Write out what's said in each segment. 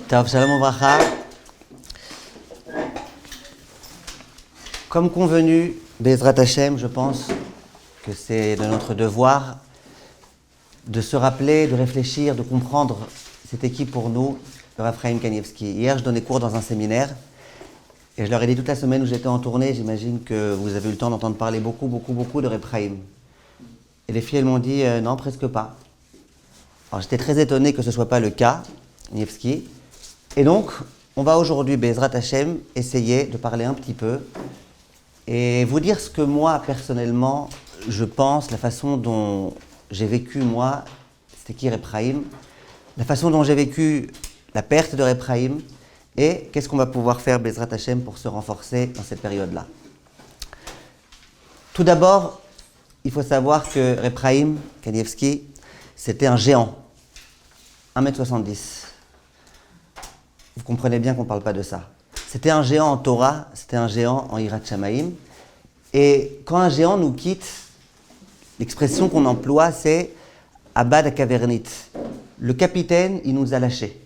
Tov, shalom uvracha. Comme convenu, Bezrat Hashem, je pense que c'est de notre devoir de se rappeler, de réfléchir, de comprendre cette équipe pour nous, le Rav Chaim Kanievski. Hier, je donnais cours dans un séminaire et je leur ai dit toute la semaine où j'étais en tournée, j'imagine que vous avez eu le temps d'entendre parler beaucoup de Rav Chaim. Et les filles, elles m'ont dit non, presque pas. Alors j'étais très étonné que ce ne soit pas le cas, Kanievski. Et donc, on va aujourd'hui, Bezrat Hashem, essayer de parler un petit peu et vous dire ce que moi, personnellement, je pense, la façon dont j'ai vécu, moi, c'était qui Reb Chaim, la façon dont j'ai vécu la perte de Reb Chaim et qu'est-ce qu'on va pouvoir faire, Bezrat Hashem, pour se renforcer dans cette période-là. Tout d'abord, il faut savoir que Reb Chaim Kanievski, c'était un géant, 1m70. Vous comprenez bien qu'on ne parle pas de ça. C'était un géant en Torah, c'était un géant en Yirat Shamayim. Et quand un géant nous quitte, l'expression qu'on emploie, c'est Abad Akavernit. Le capitaine, il nous a lâchés.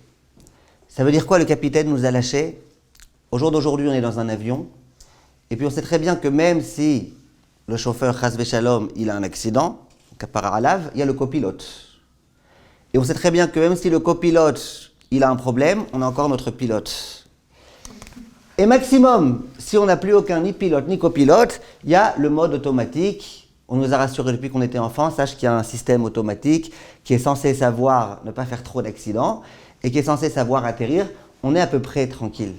Ça veut dire quoi, le capitaine nous a lâchés? Au jour d'aujourd'hui, on est dans un avion. Et puis on sait très bien que même si le chauffeur, Chas Veshalom, il a un accident, Kapara Alav, il y a le copilote. Et on sait très bien que même si le copilote il a un problème, on a encore notre pilote. Et maximum, si on n'a plus aucun ni pilote ni copilote, il y a le mode automatique. On nous a rassuré depuis qu'on était enfant, sache qu'il y a un système automatique qui est censé savoir ne pas faire trop d'accidents et qui est censé savoir atterrir. On est à peu près tranquille.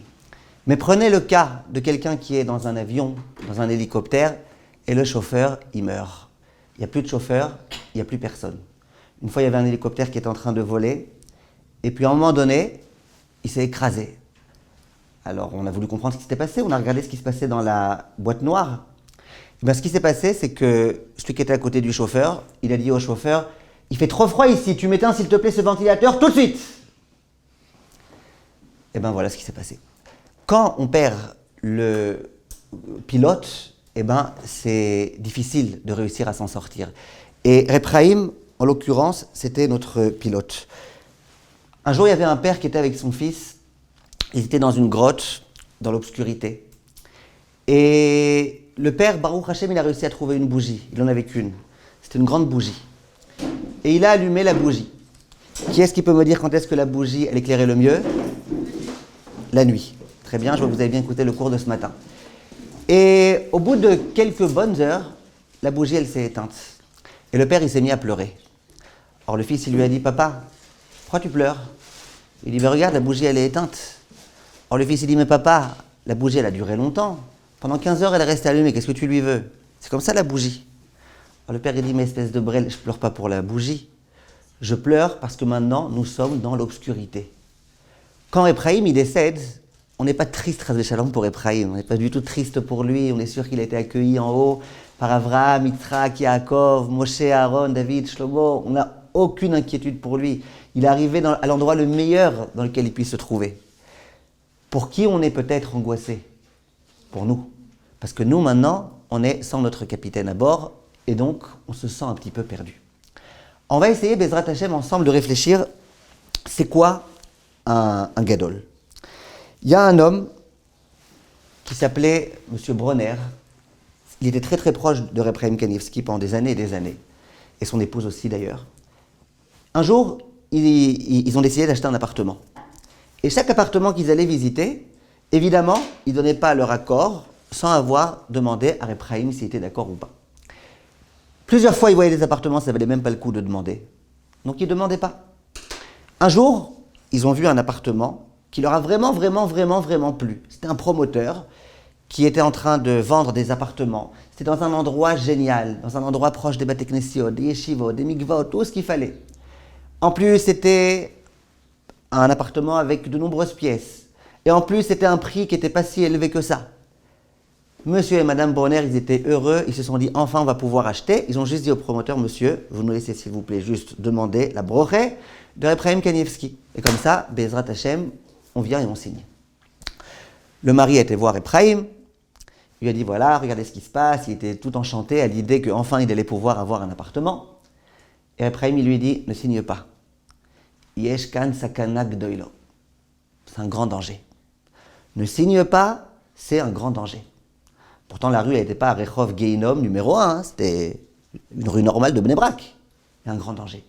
Mais prenez le cas de quelqu'un qui est dans un avion, dans un hélicoptère, et le chauffeur, il meurt. Il n'y a plus de chauffeur, il n'y a plus personne. Une fois, il y avait un hélicoptère qui était en train de voler. Et puis à un moment donné, il s'est écrasé. Alors on a voulu comprendre ce qui s'était passé, on a regardé ce qui se passait dans la boîte noire. Et bien, ce qui s'est passé, c'est que celui qui était à côté du chauffeur, il a dit au chauffeur, il fait trop froid ici, tu m'éteins s'il te plaît ce ventilateur tout de suite. Et bien voilà ce qui s'est passé. Quand on perd le pilote, et ben c'est difficile de réussir à s'en sortir. Et Reb Chaim, en l'occurrence, c'était notre pilote. Un jour, il y avait un père qui était avec son fils. Ils étaient dans une grotte, dans l'obscurité. Et le père, Baruch Hashem, il a réussi à trouver une bougie. Il n'en avait qu'une. C'était une grande bougie. Et il a allumé la bougie. Qui est-ce qui peut me dire quand est-ce que la bougie, elle éclairait le mieux? La nuit. Très bien, je vois que vous avez bien écouté le cours de ce matin. Et au bout de quelques bonnes heures, la bougie, elle s'est éteinte. Et le père, il s'est mis à pleurer. Alors le fils, il lui a dit, papa, pourquoi tu pleures? Il dit, mais regarde, la bougie, elle est éteinte. Alors le fils, il dit, mais papa, la bougie, elle a duré longtemps. Pendant 15 heures, elle est restée allumée, qu'est-ce que tu lui veux? C'est comme ça, la bougie. Alors le père, il dit, mais espèce de brêle, je ne pleure pas pour la bougie. Je pleure parce que maintenant, nous sommes dans l'obscurité. Quand Ephraim, il décède, on n'est pas triste, Chas Veshalom, pour Ephraim. On n'est pas du tout triste pour lui. On est sûr qu'il a été accueilli en haut par Avraham, Yitzhak, Yaakov, Moshe, Aaron, David, Shlomo. On n'a aucune inquiétude pour lui. Il est arrivé à l'endroit le meilleur dans lequel il puisse se trouver. Pour qui on est peut-être angoissé? Pour nous. Parce que nous, maintenant, on est sans notre capitaine à bord et donc on se sent un petit peu perdu. On va essayer, Bezrat Hashem, ensemble de réfléchir, c'est quoi un gadol? Il y a un homme qui s'appelait M. Bronner. Il était très très proche de Reb Chaim Kanievski pendant des années et des années. Et son épouse aussi d'ailleurs. Un jour, ils ont décidé d'acheter un appartement. Et chaque appartement qu'ils allaient visiter, évidemment, ils ne donnaient pas leur accord sans avoir demandé à Reb Chaim s'il était d'accord ou pas. Plusieurs fois, ils voyaient des appartements, ça ne valait même pas le coup de demander. Donc, ils ne demandaient pas. Un jour, ils ont vu un appartement qui leur a vraiment plu. C'était un promoteur qui était en train de vendre des appartements. C'était dans un endroit génial, dans un endroit proche des Bate Knesiot, des Yeshivot, des Mikvot, tout ce qu'il fallait. En plus, c'était un appartement avec de nombreuses pièces. Et en plus, c'était un prix qui n'était pas si élevé que ça. Monsieur et Madame Bronner, ils étaient heureux. Ils se sont dit, enfin, on va pouvoir acheter. Ils ont juste dit au promoteur, monsieur, vous nous laissez, s'il vous plaît, juste demander la brochée de Reb Chaim Kanievski. Et comme ça, Bezrat Hashem, on vient et on signe. Le mari a été voir Reb Chaim. Il lui a dit, voilà, regardez ce qui se passe. Il était tout enchanté à l'idée qu'enfin, il allait pouvoir avoir un appartement. Et Reb Chaim, il lui dit, ne signe pas. Yesh kan sakana gdoilo. c'est un grand danger. Ne signe pas, c'est un grand danger. Pourtant, la rue n'était pas à Rehov Geinom numéro 1, c'était une rue normale de Bnei Brak. Il y a un grand danger.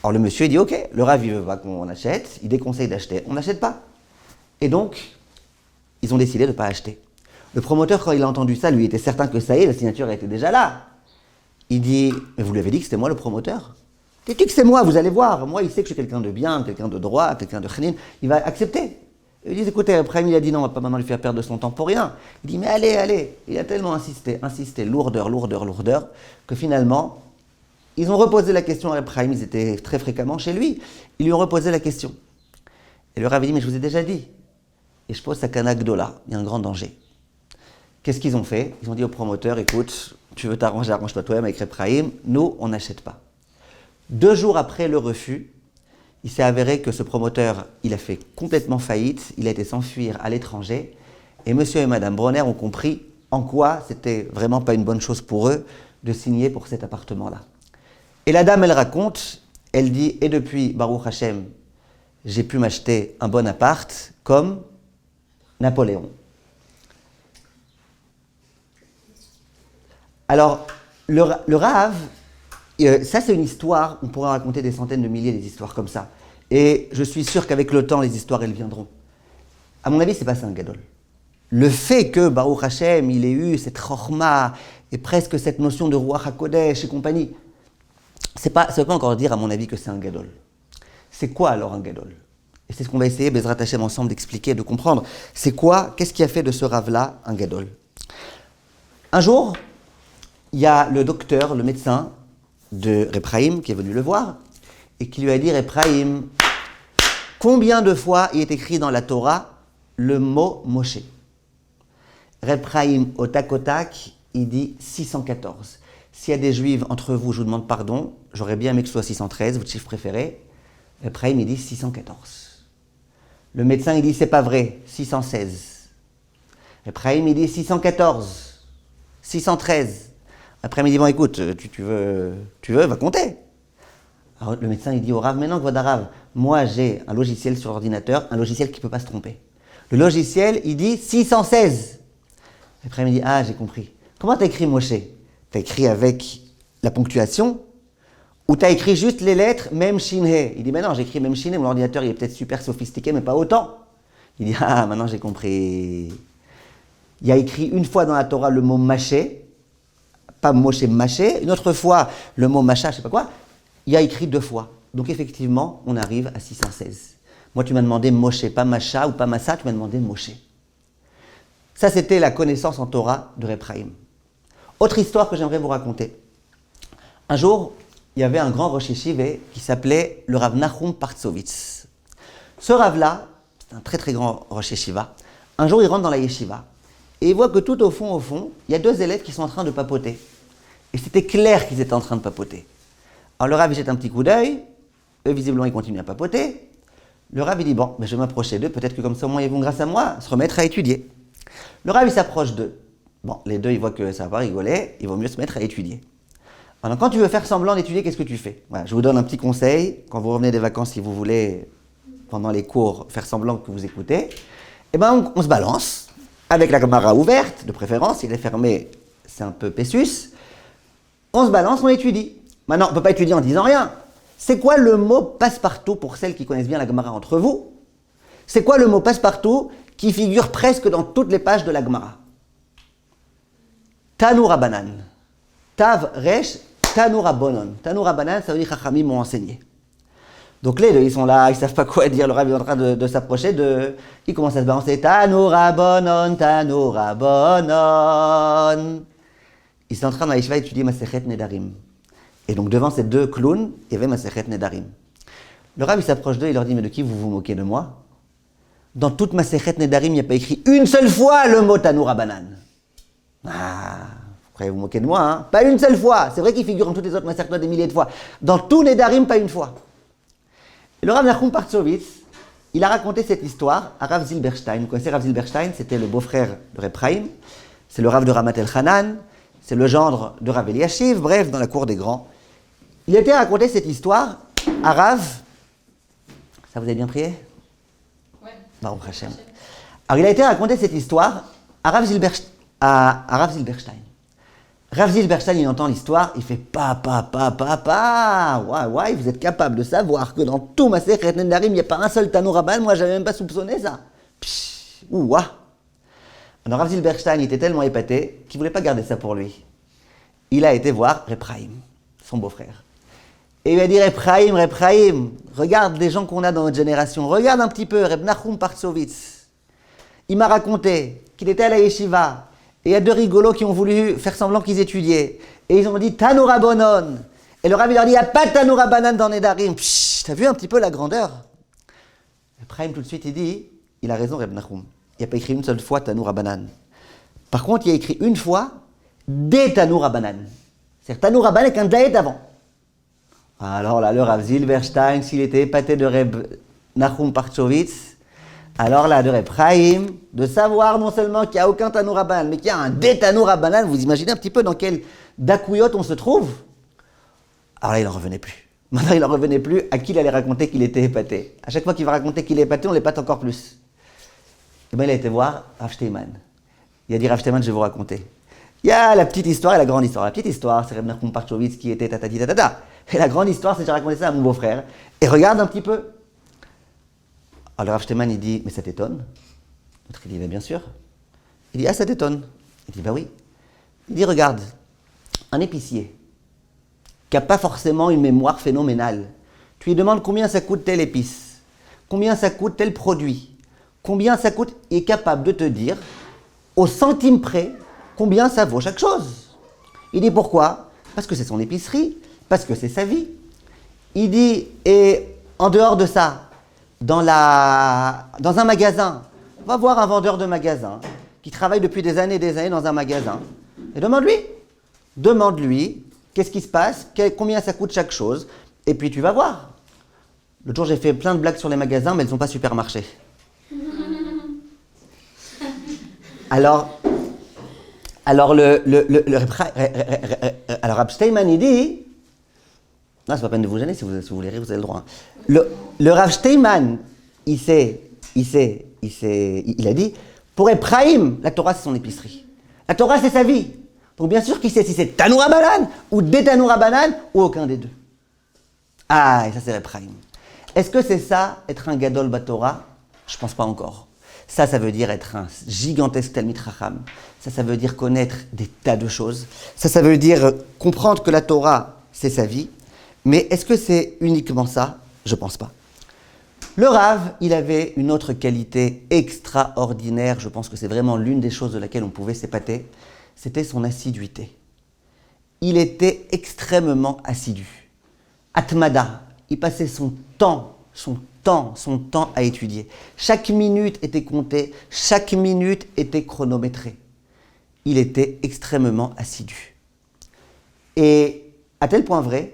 Alors le monsieur il dit ok, le Rav il veut pas qu'on achète, il déconseille d'acheter, on n'achète pas. Et donc, ils ont décidé de ne pas acheter. Le promoteur, quand il a entendu ça, lui était certain que ça y est, la signature était déjà là. Il dit, mais vous lui avez dit que c'était moi le promoteur? Il dit que c'est moi, vous allez voir. Moi, il sait que je suis quelqu'un de bien, quelqu'un de droit, quelqu'un de chnin. Il va accepter. Ils disent, écoutez, après, il a dit non, on ne va pas maintenant lui faire perdre son temps pour rien. Il dit, mais allez, allez. Il a tellement insisté, lourdeur, que finalement, ils ont reposé la question à Reb Chaim, ils étaient très fréquemment chez lui. Ils lui ont reposé la question. Et le Rav dit, mais je vous ai déjà dit. Et je pose ça Kana Gdola, il y a un grand danger. Qu'est-ce qu'ils ont fait? Ils ont dit au promoteur, écoute, tu veux t'arranger, arrange-toi toi-même avec Reb Chaim, nous, on n'achète pas. 2 jours après le refus, il s'est avéré que ce promoteur, il a fait complètement faillite, il a été s'enfuir à l'étranger, et monsieur et madame Bronner ont compris en quoi c'était vraiment pas une bonne chose pour eux de signer pour cet appartement-là. Et la dame, elle raconte, elle dit, et depuis, Baruch Hashem, j'ai pu m'acheter un bon appart comme Napoléon. Alors, le Rav, ça c'est une histoire, on pourrait raconter des centaines de milliers d'histoires comme ça. Et je suis sûr qu'avec le temps, les histoires, elles viendront. À mon avis, c'est pas ça un gadol. Le fait que Baruch Hashem, il ait eu cette chorma et presque cette notion de Ruach HaKodesh et compagnie, ça ne veut pas encore dire, à mon avis, que c'est un gadol. C'est quoi alors un gadol? Et c'est ce qu'on va essayer, Bezrat Hashem, ensemble d'expliquer, de comprendre. C'est quoi, qu'est-ce qui a fait de ce Rav-là un gadol? Un jour, il y a le docteur, le médecin de Reb Chaim qui est venu le voir et qui lui a dit, Reb Chaim, combien de fois il est écrit dans la Torah le mot Moshe? Reb Chaim, au tac, il dit 614. S'il y a des juifs entre vous, je vous demande pardon, j'aurais bien aimé que ce soit 613, votre chiffre préféré. Reb Chaim, il dit 614. Le médecin, il dit, c'est pas vrai, 616. Reb Chaim, il dit 614, 613. Après, il dit, bon, écoute, tu veux, va compter. Alors, le médecin, il dit au Rav, maintenant que voilà, Rav, moi, j'ai un logiciel sur l'ordinateur, un logiciel qui ne peut pas se tromper. Le logiciel, il dit 616. Après, il dit, ah, j'ai compris. Comment tu as écrit Moshe? Tu as écrit avec la ponctuation ou tu as écrit juste les lettres, même Shinhe? Il dit, mais non, j'ai écrit même Shinhe, mon ordinateur, il est peut-être super sophistiqué, mais pas autant. Il dit, ah, maintenant j'ai compris. Il y a écrit une fois dans la Torah le mot Maché, pas Moshe Maché, une autre fois le mot Macha, je sais pas quoi. Il y a écrit 2 fois. Donc effectivement, on arrive à 616. Moi, tu m'as demandé Moshe, pas Macha ou pas Massa, tu m'as demandé Moshe. Ça, c'était la connaissance en Torah de Reb Chaim. Autre histoire que j'aimerais vous raconter. Un jour, il y avait un grand Rosh Yeshiva qui s'appelait le Rav Nachum Partzovitz. Ce Rav-là, c'est un très très grand Rosh Yeshiva. Un jour, il rentre dans la Yeshiva et il voit que tout au fond, il y a 2 élèves qui sont en train de papoter. Et c'était clair qu'ils étaient en train de papoter. Alors le Rav, il jette un petit coup d'œil. Eux, visiblement, ils continuent à papoter. Le Rav, il dit, bon, je vais m'approcher d'eux. Peut-être que comme ça, au moins, ils vont, grâce à moi, se remettre à étudier. Le Rav, il s'approche d'eux. Bon, les 2, ils voient que ça va pas rigoler. Il vaut mieux se mettre à étudier. Alors, quand tu veux faire semblant d'étudier, qu'est-ce que tu fais? Voilà, je vous donne un petit conseil. Quand vous revenez des vacances, si vous voulez, pendant les cours, faire semblant que vous écoutez, eh ben, on se balance, avec la Gemara ouverte, de préférence. Si elle est fermée, c'est un peu pessus. On se balance, on étudie. Maintenant, on ne peut pas étudier en disant rien. C'est quoi le mot passe-partout pour celles qui connaissent bien la Gemara entre vous? C'est quoi le mot passe-partout qui figure presque dans toutes les pages de la Gemara? Tanu Rabbanan. Tav Resh, Tanu Rabbanon. Tanu Rabbanan, ça veut dire Chachamim m'ont enseigné. Donc les 2, ils sont là, ils ne savent pas quoi dire. Le Rav est en train de s'approcher de. Ils commencent à se balancer. Tanu Rabbanon, Tanu Rabbanon. Ils sont en train dans la yeshiva d'étudier Masechet Nedarim. Et donc devant ces 2 clowns, il y avait Masechet Nedarim. Le Rav, il s'approche d'eux et il leur dit, mais de qui vous vous moquez de moi? Dans toute Masechet Nedarim, il n'y a pas écrit une seule fois le mot Tanu Rabbanan. Ah, vous croyez vous moquer de moi, hein? Pas une seule fois. C'est vrai qu'il figure dans toutes les autres Masechet des milliers de fois. Dans tous Nedarim, pas une fois. Et le Rav Nachum Partzovitz, il a raconté cette histoire à Rav Zilberstein. Vous connaissez Rav Zilberstein? C'était le beau-frère de Reb Chaim. C'est le Rav de Ramat El-Hanan. C'est le gendre de Rav Eliashiv. Bref, dans la cour des grands. Il était raconté cette histoire à Rav. Ça vous avez bien prié? Ouais. Baruch Hashem. Alors, il a été raconté cette histoire à Rav Zilberstein. Rav Zilberstein, il entend l'histoire, il fait ouais, vous êtes capable de savoir que dans tout Masechet Nedarim, il n'y a pas un seul Tanour Rabban, moi, j'avais même pas soupçonné ça. Ouah. Alors, Rav Zilberstein, il était tellement épaté qu'il ne voulait pas garder ça pour lui. Il a été voir Reb Chaim, son beau-frère. Et il lui a dit, Reb Chaim, regarde les gens qu'on a dans notre génération, regarde un petit peu, Reb Nachum Partsovitz. Il m'a raconté qu'il était à la yeshiva, et il y a deux rigolos qui ont voulu faire semblant qu'ils étudiaient. Et ils ont dit Tanour Rabbanon. Et le Rav, il leur dit, il n'y a pas de Tanour Rabbanan dans Nedarim. T'as vu un petit peu la grandeur? Reb Chaim, tout de suite, il dit, il a raison, Reb Nachum. Il n'a pas écrit une seule fois Tanour Rabbanan. Par contre, il a écrit une fois des Tanour Rabbanan. C'est-à-dire Tanour Rabbanan avec un daït avant. Alors là, le Rav Zilberstein, s'il était épaté de Reb Nachum Partsovitz, alors là, de Reb Chaim, de savoir non seulement qu'il n'y a aucun Tanour Rabbanan, mais qu'il y a un des Tanour Rabbanan, vous imaginez un petit peu dans quel dakouyot on se trouve? Alors là, il n'en revenait plus. Maintenant, il n'en revenait plus à qui il allait raconter qu'il était épaté. À chaque fois qu'il va raconter qu'il est épaté, on l'épate encore plus. Et bien, il a été voir Rav Steinman. Il a dit, Rav Steinman, je vais vous raconter. Il y a la petite histoire et la grande histoire. La petite histoire, c'est Reb Nachum Partsovitz qui était tatati tatata. Et la grande histoire, c'est que j'ai raconté ça à mon beau-frère. Et regarde un petit peu. Alors Rav Steinman, il dit, mais ça t'étonne? L'autre, il dit, bien sûr. Il dit, ah, ça t'étonne? Il dit, bah oui. Il dit, regarde, un épicier qui n'a pas forcément une mémoire phénoménale, tu lui demandes combien ça coûte telle épice, combien ça coûte tel produit, combien ça coûte, il est capable de te dire, au centime près, combien ça vaut chaque chose. Il dit, pourquoi? Parce que c'est son épicerie, parce que c'est sa vie. Il dit, et en dehors de ça, dans un magasin, va voir un vendeur de magasin qui travaille depuis des années dans un magasin et demande-lui qu'est-ce qui se passe, combien ça coûte chaque chose, et puis tu vas voir. L'autre jour, j'ai fait plein de blagues sur les magasins, mais elles ne sont pas super marché. Alors Rav Steinman, il dit, non, c'est pas peine de vous gêner, si vous voulez rire, vous avez le droit. Le Rav Steinman, il a dit, pour Reb Chaim, la Torah c'est son épicerie. La Torah c'est sa vie. Donc bien sûr qu'il sait si c'est Tanour Rabbanan ou des Tanour Rabbanan ou aucun des deux. Ah, et ça c'est Reb Chaim. Est-ce que c'est ça, être un Gadol Batorah? Je pense pas encore. Ça veut dire être un gigantesque Talmid Chacham. Ça veut dire connaître des tas de choses. Ça veut dire comprendre que la Torah, c'est sa vie. Mais est-ce que c'est uniquement ça? Je pense pas. Le Rav, il avait une autre qualité extraordinaire. Je pense que c'est vraiment l'une des choses de laquelle on pouvait s'épater. C'était son assiduité. Il était extrêmement assidu. Atmada, il passait son temps à étudier. Chaque minute était comptée, chaque minute était chronométrée. Il était extrêmement assidu. Et à tel point vrai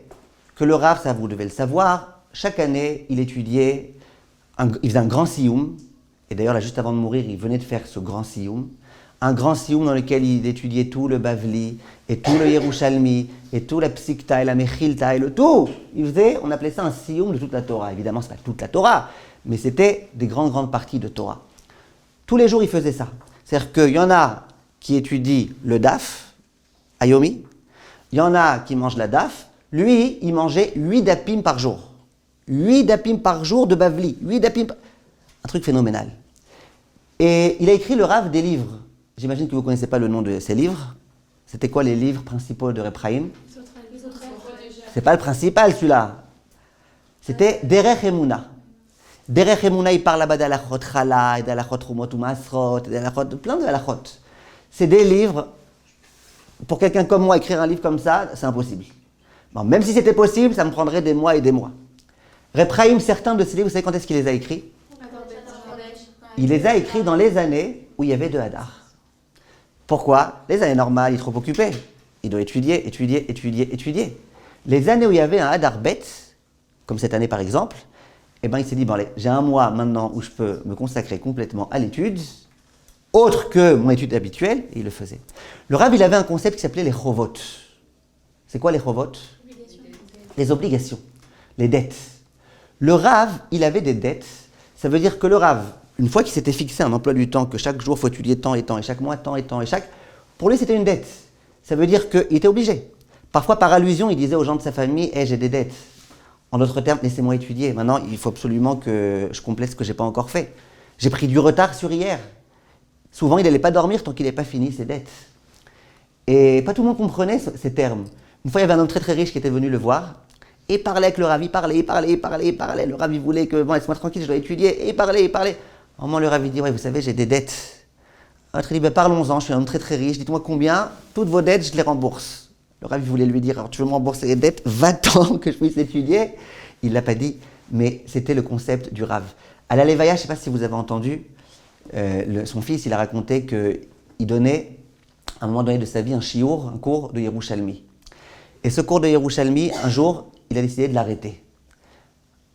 que le Rav, ça vous devez le savoir, chaque année, il étudiait, il faisait un grand sioum, et d'ailleurs là, juste avant de mourir, il venait de faire ce grand sioum, un grand sioum dans lequel il étudiait tout le Bavli, et tout le Yerushalmi, et tout la Psikta, et la Mechilta, et le tout. On appelait ça un sioum de toute la Torah. Évidemment, ce n'est pas toute la Torah, mais c'était des grandes parties de Torah. Tous les jours, il faisait ça. C'est-à-dire qu'il y en a qui étudient le daf, Ayomi, il y en a qui mangent la daf. Lui, il mangeait 8 dapim par jour. 8 dapim par jour de Bavli. 8 dapim. Un truc phénoménal. Et il a écrit le Rav des livres. J'imagine que vous ne connaissez pas le nom de ces livres. C'était quoi les livres principaux de Reb Chaim? C'est pas le principal celui-là. C'était Derech Emuna. Derech Emuna, il parle là-bas d'Alachot Chala, d'Alachot Rumot ou Masrot, plein de Alachot. C'est des livres. Pour quelqu'un comme moi, écrire un livre comme ça, c'est impossible. Bon, même si c'était possible, ça me prendrait des mois et des mois. Reb Chaim, certains de ces livres, vous savez quand est-ce qu'il les a écrits? Il les a écrits dans les années où il y avait de Hadar. Pourquoi? Les années normales, il est trop occupé. Il doit étudier. Les années où il y avait un Hadar bête, comme cette année par exemple, eh ben, il s'est dit, bon allez, j'ai un mois maintenant où je peux me consacrer complètement à l'étude, autre que mon étude habituelle, et il le faisait. Le Rav, il avait un concept qui s'appelait les chovot. C'est quoi les chovot? Les obligations, les dettes. Le Rav, il avait des dettes. Ça veut dire que le Rav, une fois qu'il s'était fixé un emploi du temps, que chaque jour, il faut étudier tant et tant, et chaque mois, tant et tant, et chaque... Pour lui, c'était une dette. Ça veut dire qu'il était obligé. Parfois, par allusion, il disait aux gens de sa famille, hey, j'ai des dettes. En d'autres termes, laissez-moi étudier. Maintenant, il faut absolument que je complète ce que je n'ai pas encore fait. J'ai pris du retard sur hier. Souvent, il n'allait pas dormir tant qu'il n'avait pas fini ses dettes. Et pas tout le monde comprenait ces termes. Une fois, il y avait un homme très très riche qui était venu le voir. Et parlait avec le Rav, il parlait. Le Rav, il voulait que, bon, laisse-moi tranquille, je dois étudier. Et il parlait. À un moment, le Rav, il dit, ouais, vous savez, j'ai des dettes. L'autre, il dit, ben, parlons-en, je suis un homme très très riche, dites-moi combien, toutes vos dettes, je les rembourse. Le Rav, il voulait lui dire, alors tu veux me rembourser les dettes, va-t'en que je puisse étudier. Il ne l'a pas dit, mais c'était le concept du Rav. À la Levaya, je ne sais pas si vous avez entendu, son fils, il a raconté qu'il donnait, à un moment donné de sa vie, un cours de Yerushalmi. Et ce cours de Yerushalmi, un jour, il a décidé de l'arrêter.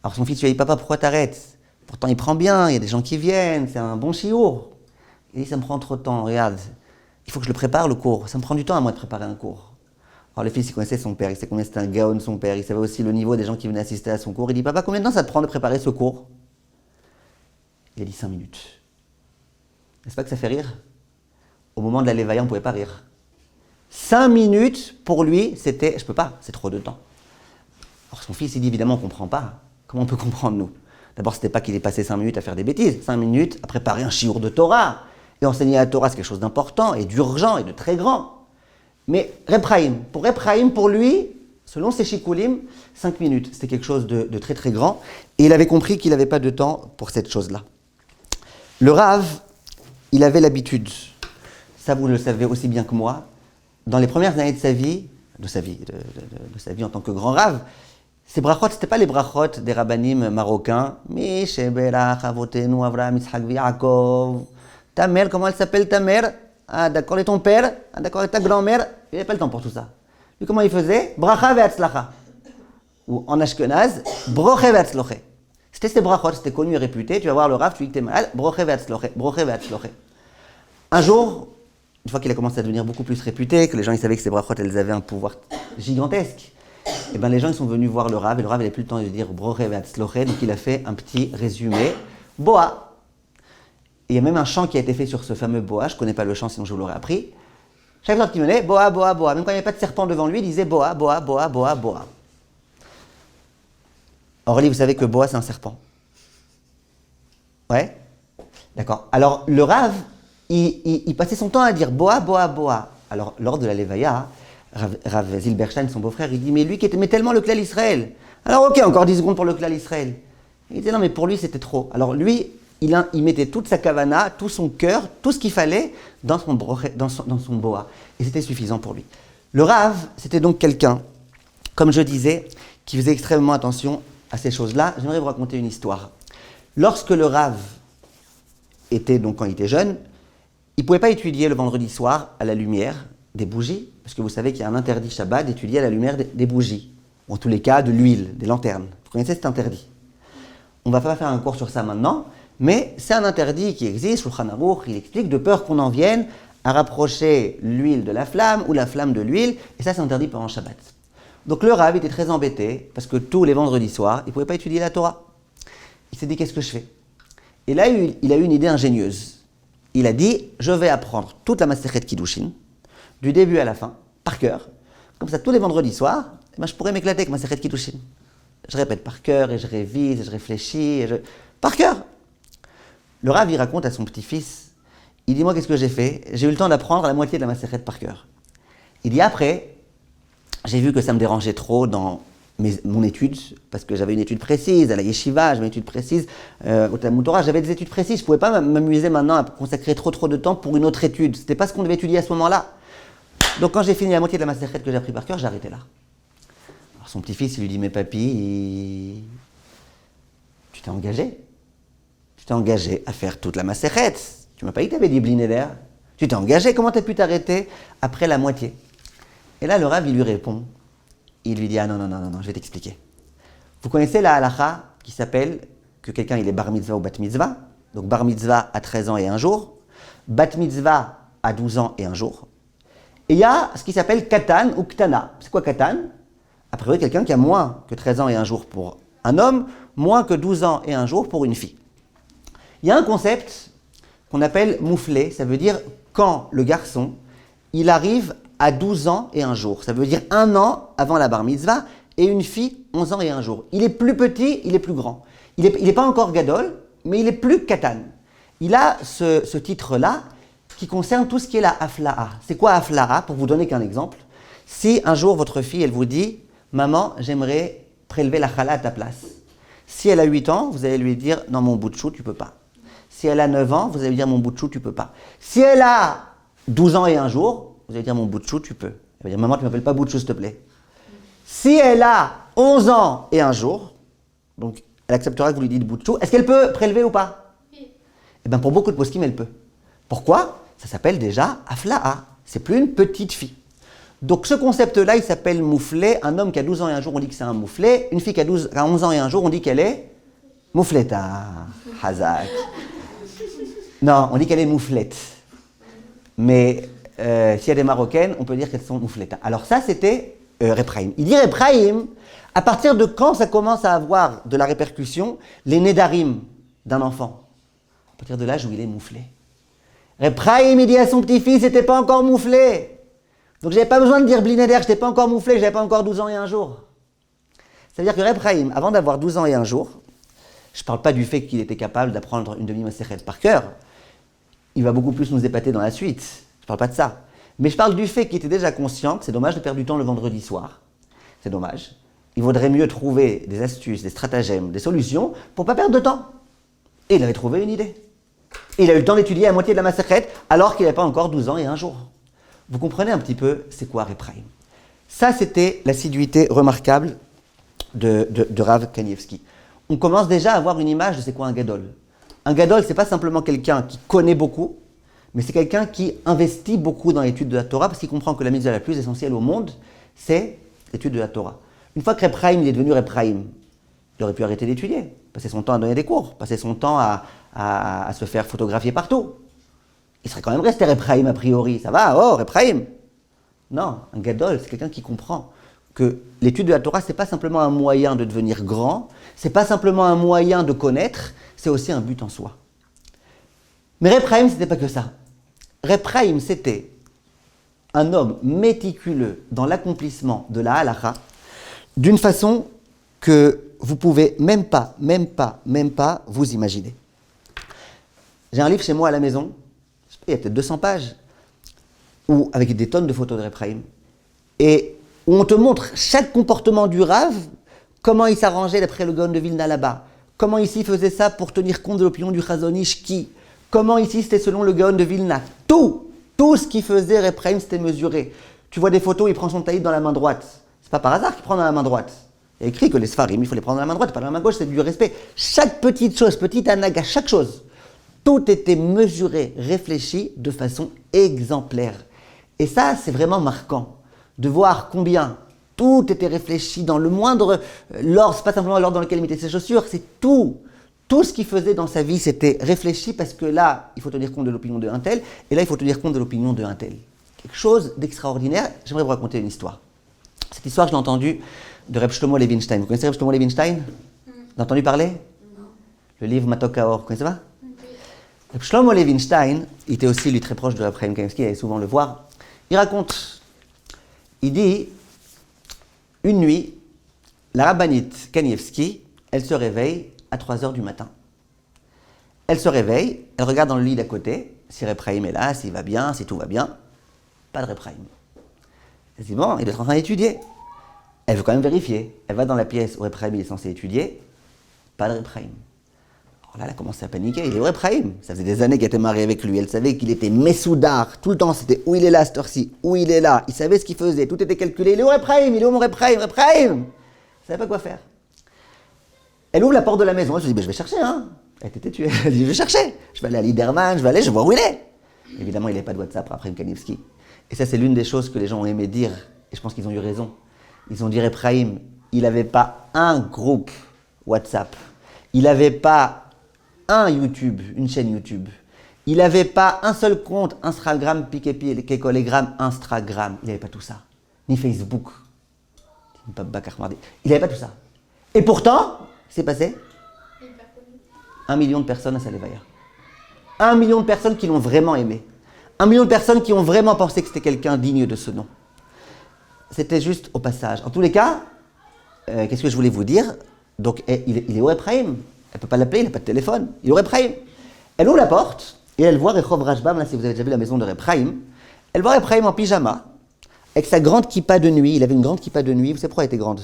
Alors son fils lui a dit, papa, pourquoi t'arrêtes? Pourtant, il prend bien, il y a des gens qui viennent, c'est un bon chiour. Il dit, ça me prend trop de temps, regarde, il faut que je le prépare, le cours. Ça me prend du temps à moi de préparer un cours. Alors le fils, il connaissait son père, il savait combien c'était un gaon son père, il savait aussi le niveau des gens qui venaient assister à son cours. Il dit, papa, combien de temps ça te prend de préparer ce cours? Il a dit 5 minutes. N'est-ce pas que ça fait rire? Au moment de la Lévaïa, on ne pouvait pas rire. 5 minutes, pour lui, c'était, je peux pas, c'est trop de temps. Alors son fils, il dit, évidemment, on ne comprend pas. Comment on peut comprendre, nous? D'abord, c'était pas qu'il ait passé 5 minutes à faire des bêtises. 5 minutes à préparer un chiour de Torah. Et enseigner la Torah, c'est quelque chose d'important et d'urgent et de très grand. Mais Reb Chaim, pour lui, selon ses shikulim, 5 minutes, c'était quelque chose de très très grand. Et il avait compris qu'il n'avait pas de temps pour cette chose-là. Le Rav, il avait l'habitude, ça vous le savez aussi bien que moi, dans les premières années de sa vie en tant que grand Rav, ces brachot, ce n'étaient pas les brachot des rabbanim marocains. Mishebelach, Avotenu, Avraham, Yitzhak, Yaakov. Ta mère, comment elle s'appelle ta mère? Ah d'accord, et ton père? Ah d'accord, et ta grand-mère? Il n'avait pas le temps pour tout ça. Lui, comment il faisait? Bracha ve'atzlacha. Ou en ashkenaz, broche ve'atzloche. C'était ces brachot, c'était connu et réputé. Tu vas voir le Rav, tu dis que tu es malade, broche ve'atzloche. Un jour, une fois qu'il a commencé à devenir beaucoup plus réputé, que les gens ils savaient que ces brachot, elles avaient un pouvoir gigantesque, et ben les gens ils sont venus voir le Rav, et le Rav n'avait plus le temps de dire broche ve'atzloche, donc il a fait un petit résumé. Boa. Et il y a même un chant qui a été fait sur ce fameux boa, je ne connais pas le chant sinon je vous l'aurais appris. Chaque fois qu'il venait, boa, boa, boa. Même quand il n'y avait pas de serpent devant lui, il disait boa, boa, boa, boa, boa. Orly, vous savez que boa c'est un serpent. Ouais? D'accord. Alors le Rav, il passait son temps à dire boa, boa, boa. Alors lors de la Levaya, Rav Zilberstein, son beau-frère, il dit mais lui qui aimait tellement le Klal Israël. Alors ok, encore 10 secondes pour le Klal Israël. Il disait non mais pour lui c'était trop. Alors lui, il mettait toute sa kavana, tout son cœur, tout ce qu'il fallait dans son boa. Et c'était suffisant pour lui. Le Rav, c'était donc quelqu'un, comme je disais, qui faisait extrêmement attention à ces choses-là. J'aimerais vous raconter une histoire. Lorsque le Rav était, donc quand il était jeune, il ne pouvait pas étudier le vendredi soir à la lumière des bougies, parce que vous savez qu'il y a un interdit Shabbat d'étudier à la lumière des bougies, ou en tous les cas de l'huile, des lanternes. Vous connaissez cet interdit? On ne va pas faire un cours sur ça maintenant, mais c'est un interdit qui existe, Shulchan Aruch, il explique, de peur qu'on en vienne à rapprocher l'huile de la flamme ou la flamme de l'huile, et ça c'est interdit pendant Shabbat. Donc le Rav était très embêté, parce que tous les vendredis soirs, il ne pouvait pas étudier la Torah. Il s'est dit, qu'est-ce que je fais? Et là, il a eu une idée ingénieuse. Il a dit, je vais apprendre toute la Masechet Kiddushin, du début à la fin, par cœur. Comme ça, tous les vendredis soirs, eh ben, je pourrais m'éclater avec Masechet Kiddushin. Je répète par cœur, et je révise, et je réfléchis, par cœur. Le Rav, il raconte à son petit-fils, il dit, moi, qu'est-ce que j'ai fait? J'ai eu le temps d'apprendre la moitié de la Masechet par cœur. Il dit, après, j'ai vu que ça me dérangeait trop dans mon étude, parce que j'avais une étude précise, à la yeshiva, j'avais une étude précise, au Talmud Torah, j'avais des études précises, je ne pouvais pas m'amuser maintenant à consacrer trop de temps pour une autre étude. Ce n'était pas ce qu'on devait étudier à ce moment-là. Donc quand j'ai fini la moitié de la Masechet que j'ai appris par cœur, j'ai arrêté là. Alors son petit-fils, il lui dit, mais papy, tu t'es engagé? Tu t'es engagé à faire toute la Masechet. Tu m'as pas dit que tu avais dit Blinéder. Tu t'es engagé, comment tu as pu t'arrêter après la moitié? Et là, le Rav, il lui répond. Il lui dit, ah non, je vais t'expliquer. Vous connaissez la halakha qui s'appelle que quelqu'un il est bar mitzvah ou bat mitzvah. Donc bar mitzvah à 13 ans et 1 jour. Bat mitzvah à 12 ans et 1 jour. Et il y a ce qui s'appelle katan ou ktana. C'est quoi katan? A priori, quelqu'un qui a moins que 13 ans et 1 jour pour un homme, moins que 12 ans et 1 jour pour une fille. Il y a un concept qu'on appelle mouflé, ça veut dire quand le garçon, il arrive à 12 ans et un jour. Ça veut dire 1 an avant la bar mitzvah, et une fille, 11 ans et un jour. Il est plus petit, il est plus grand. Il n'est pas encore gadol, mais il est plus katan. Il a ce titre-là qui concerne tout ce qui est la afla'a. C'est quoi afla'a? Pour vous donner qu'un exemple. Si un jour votre fille, elle vous dit « Maman, j'aimerais prélever la chala à ta place ». Si elle a 8 ans, vous allez lui dire « Non, mon bout de chou, tu peux pas ». Si elle a 9 ans, vous allez lui dire « Mon bout de chou, tu peux pas ». Si elle a 12 ans et un jour, vous allez dire « Mon bout de chou, tu peux ». Elle va dire « Maman, tu m'appelles pas bout de chou, s'il te plaît ». Si elle a 11 ans et un jour, donc elle acceptera que vous lui dites bout de chou, est-ce qu'elle peut prélever ou pas? Oui. Eh bien, pour beaucoup de poskim, elle peut. Pourquoi? Ça s'appelle déjà afla'a. C'est plus une petite fille. Donc ce concept-là, il s'appelle mouflé. Un homme qui a 12 ans et un jour, on dit que c'est un mouflé. Une fille qui a 11 ans et un jour, on dit qu'elle est moufleta. Hazak. Non, on dit qu'elle est mouflette. Mais s'il y a des Marocaines, on peut dire qu'elles sont moufleta. Alors ça, c'était Repraim. Il dit Repraim, à partir de quand ça commence à avoir de la répercussion, les nédarim d'un enfant? À partir de l'âge où il est mouflé. Repraim, il dit à son petit-fils, c'était pas encore mouflé. Donc j'avais pas besoin de dire blinéder, je n'étais pas encore mouflé, j'avais pas encore 12 ans et un jour. Ça veut dire que Repraim, avant d'avoir 12 ans et un jour, je ne parle pas du fait qu'il était capable d'apprendre une demi-masséchet par cœur, il va beaucoup plus nous épater dans la suite, je ne parle pas de ça. Mais je parle du fait qu'il était déjà conscient que c'est dommage de perdre du temps le vendredi soir. C'est dommage. Il vaudrait mieux trouver des astuces, des stratagèmes, des solutions pour ne pas perdre de temps. Et il avait trouvé une idée. Et il a eu le temps d'étudier à moitié de la masséchet alors qu'il n'avait pas encore 12 ans et un jour. Vous comprenez un petit peu c'est quoi Repraim. Ça, c'était l'assiduité remarquable de Rav Kanievski. On commence déjà à avoir une image de c'est quoi un gadol. Un gadol, ce n'est pas simplement quelqu'un qui connaît beaucoup, mais c'est quelqu'un qui investit beaucoup dans l'étude de la Torah parce qu'il comprend que la mitzvah la plus essentielle au monde, c'est l'étude de la Torah. Une fois que Repraim il est devenu Repraim, il aurait pu arrêter d'étudier, passer son temps à donner des cours, passer son temps à se faire photographier partout. Il serait quand même resté Repraim a priori. Ça va, oh, Repraim. Non, un gadol, c'est quelqu'un qui comprend que l'étude de la Torah, ce n'est pas simplement un moyen de devenir grand, ce n'est pas simplement un moyen de connaître, c'est aussi un but en soi. Mais Repraim, ce n'était pas que ça. Repraim, c'était un homme méticuleux dans l'accomplissement de la halacha d'une façon que vous pouvez même pas vous imaginer. J'ai un livre chez moi à la maison, il y a peut-être 200 pages, avec des tonnes de photos de Repraim, et où on te montre chaque comportement du Rav, comment il s'arrangeait d'après le Gaon de Vilna là-bas, comment ici il faisait ça pour tenir compte de l'opinion du Chazon Ish qui, comment ici c'était selon le Gaon de Vilna. Tout ce qu'il faisait Repraim, c'était mesuré. Tu vois des photos, il prend son taïd dans la main droite. C'est pas par hasard qu'il prend dans la main droite. Il y a écrit que les Sfarim, il faut les prendre dans la main droite, pas dans la main gauche, c'est du respect. Chaque petite chose, petite anaga, chaque chose, tout était mesuré, réfléchi de façon exemplaire. Et ça, c'est vraiment marquant de voir combien tout était réfléchi dans le moindre l'ordre, c'est pas simplement l'ordre dans lequel il mettait ses chaussures, c'est tout. Tout ce qu'il faisait dans sa vie, c'était réfléchi parce que là, il faut tenir compte de l'opinion de un tel, et là, il faut tenir compte de l'opinion de un tel. Quelque chose d'extraordinaire. J'aimerais vous raconter une histoire. Cette histoire, je l'ai entendue de Reb Shlomo Levinstein. Vous connaissez Reb Shlomo Levinstein? Vous avez entendu parler? Non. Le livre Matok Kaor, vous connaissez pas? Reb Shlomo Levinstein, il était aussi lui très proche de Repraim Kanievski, il allait souvent le voir. Il raconte, il dit, une nuit, la rabbinite Kanievski, elle se réveille à 3h du matin. Elle se réveille, elle regarde dans le lit d'à côté, si Repraim est là, s'il va bien, si tout va bien. Pas de Repraim. Elle se dit, bon, il doit être en train d'étudier. Elle veut quand même vérifier. Elle va dans la pièce où Repraim est censé étudier. Pas de Repraim. Alors là, elle a commencé à paniquer. Il est où Repraim? Ça faisait des années qu'elle était mariée avec lui. Elle savait qu'il était messoudar. Tout le temps, c'était où il est là, cette heure-ci, où il est là. Il savait ce qu'il faisait. Tout était calculé. Il est où Repraim? Il est où mon Repraim? Repraim! Elle ne savait pas quoi faire. Elle ouvre la porte de la maison. Elle se dit, je vais chercher, hein. Elle était têtue. Elle dit, je vais chercher. Je vais aller à Liderman, je vais voir où il est. Évidemment, il n'avait pas de WhatsApp pour Repraim Kanievski. Et ça, c'est l'une des choses que les gens ont aimé dire. Et je pense qu'ils ont eu raison. Ils ont dit Repraim, il n'avait pas un groupe WhatsApp. Il n'avait pas un YouTube, une chaîne YouTube. Il n'avait pas un seul compte Instagram, Kekolegram, Instagram. Il n'avait pas tout ça. Ni Facebook. Il n'avait pas tout ça. Et pourtant, c'est passé 1 million de personnes à Salévaïa. 1 million de personnes qui l'ont vraiment aimé. 1 million de personnes qui ont vraiment pensé que c'était quelqu'un digne de ce nom. C'était juste au passage. En tous les cas, qu'est-ce que je voulais vous dire? Donc, il est au Ephraim. Elle ne peut pas l'appeler, il n'a pas de téléphone. Il est au Ephraim. Elle ouvre la porte et elle voit Rechov Rashbam, là, si vous avez déjà vu la maison de Ephraim. Elle voit Ephraim en pyjama, avec sa grande kippa de nuit. Il avait une grande kippa de nuit. Vous savez pourquoi elle était grande?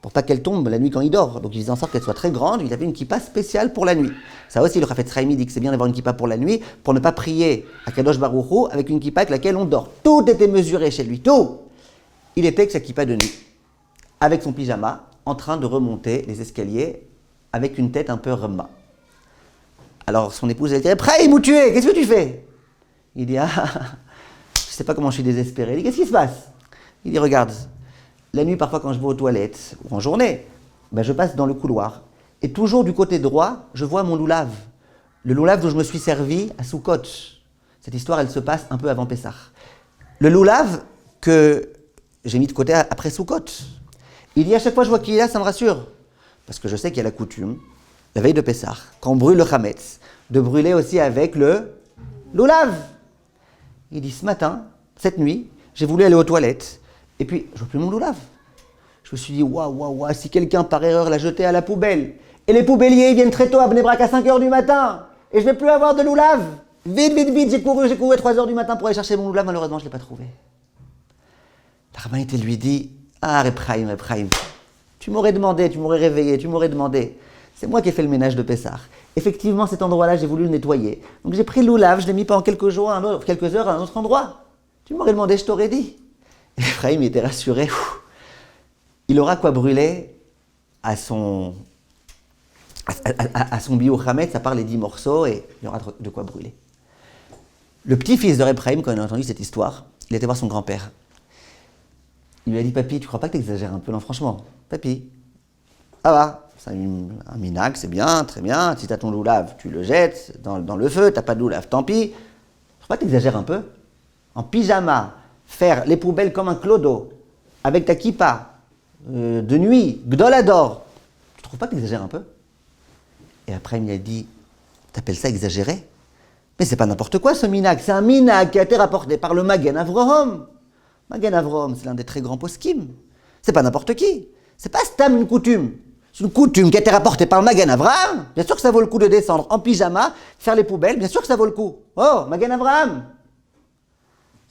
Pour pas qu'elle tombe la nuit quand il dort. Donc il faisait en sorte qu'elle soit très grande. Il avait une kippa spéciale pour la nuit. Ça aussi, le Chafetz Chaim dit que c'est bien d'avoir une kippa pour la nuit, pour ne pas prier à Kadosh Baruch Hu avec une kippa avec laquelle on dort. Tout était mesuré chez lui, tout. Il était avec sa kippa de nuit, avec son pyjama, en train de remonter les escaliers avec une tête un peu remma. Alors son épouse, elle dit, Ephraim, où tu es? Qu'est-ce que tu fais? Il dit, ah, je sais pas comment je suis désespéré. Il dit, qu'est-ce qui se passe? Il dit, regarde, la nuit, parfois, quand je vais aux toilettes, ou en journée, ben, je passe dans le couloir. Et toujours du côté droit, je vois mon loulav. Le loulav dont je me suis servi à Soukot. Cette histoire, elle se passe un peu avant Pessah. Le loulav que j'ai mis de côté après Soukot. Il dit, à chaque fois que je vois qu'il est là, ça me rassure. Parce que je sais qu'il y a la coutume, la veille de Pessah, quand on brûle le chametz, de brûler aussi avec le loulav. Il dit, ce matin, cette nuit, j'ai voulu aller aux toilettes. Et puis, je vois plus mon loulav. Je me suis dit, waouh, si quelqu'un par erreur l'a jeté à la poubelle, et les poubelliers ils viennent très tôt à Bnei Brak à 5h du matin, et je ne vais plus avoir de loulav. Vite, j'ai couru à 3h du matin pour aller chercher mon loulav, malheureusement, je ne l'ai pas trouvé. La rabbinite lui dit, ah, Ephraim, tu m'aurais demandé, tu m'aurais réveillé, tu m'aurais demandé. C'est moi qui ai fait le ménage de Pessah. Effectivement, cet endroit-là, j'ai voulu le nettoyer. Donc j'ai pris le loulav, je l'ai mis pendant quelques heures à un autre endroit. Tu m'aurais demandé, je t'aurais dit. Ephraim était rassuré. Il aura quoi brûler à son bio Hametz, à part les 10 morceaux, et il aura de quoi brûler. Le petit-fils de Ephraim, quand il a entendu cette histoire, il était voir son grand-père. Il lui a dit, papy, tu crois pas que tu exagères un peu? Non, franchement, papy, ça va, c'est un minac, c'est bien, très bien. Si tu as ton loulav, tu le jettes dans le feu, tu n'as pas de loulav, tant pis. Tu crois pas que tu exagères un peu? En pyjama, faire les poubelles comme un clodo, avec ta kippa, de nuit, gdolador, tu trouves pas que tu exagères un peu? Et après, il m'a dit, t'appelles ça exagéré? Mais c'est pas n'importe quoi ce minac, c'est un minac qui a été rapporté par le Magen Avraham. Magen Avraham, c'est l'un des très grands poskim. C'est pas n'importe qui. C'est pas stam une coutume. C'est une coutume qui a été rapportée par le Magen Avraham. Bien sûr que ça vaut le coup de descendre en pyjama, faire les poubelles, bien sûr que ça vaut le coup. Oh, Magen Avraham!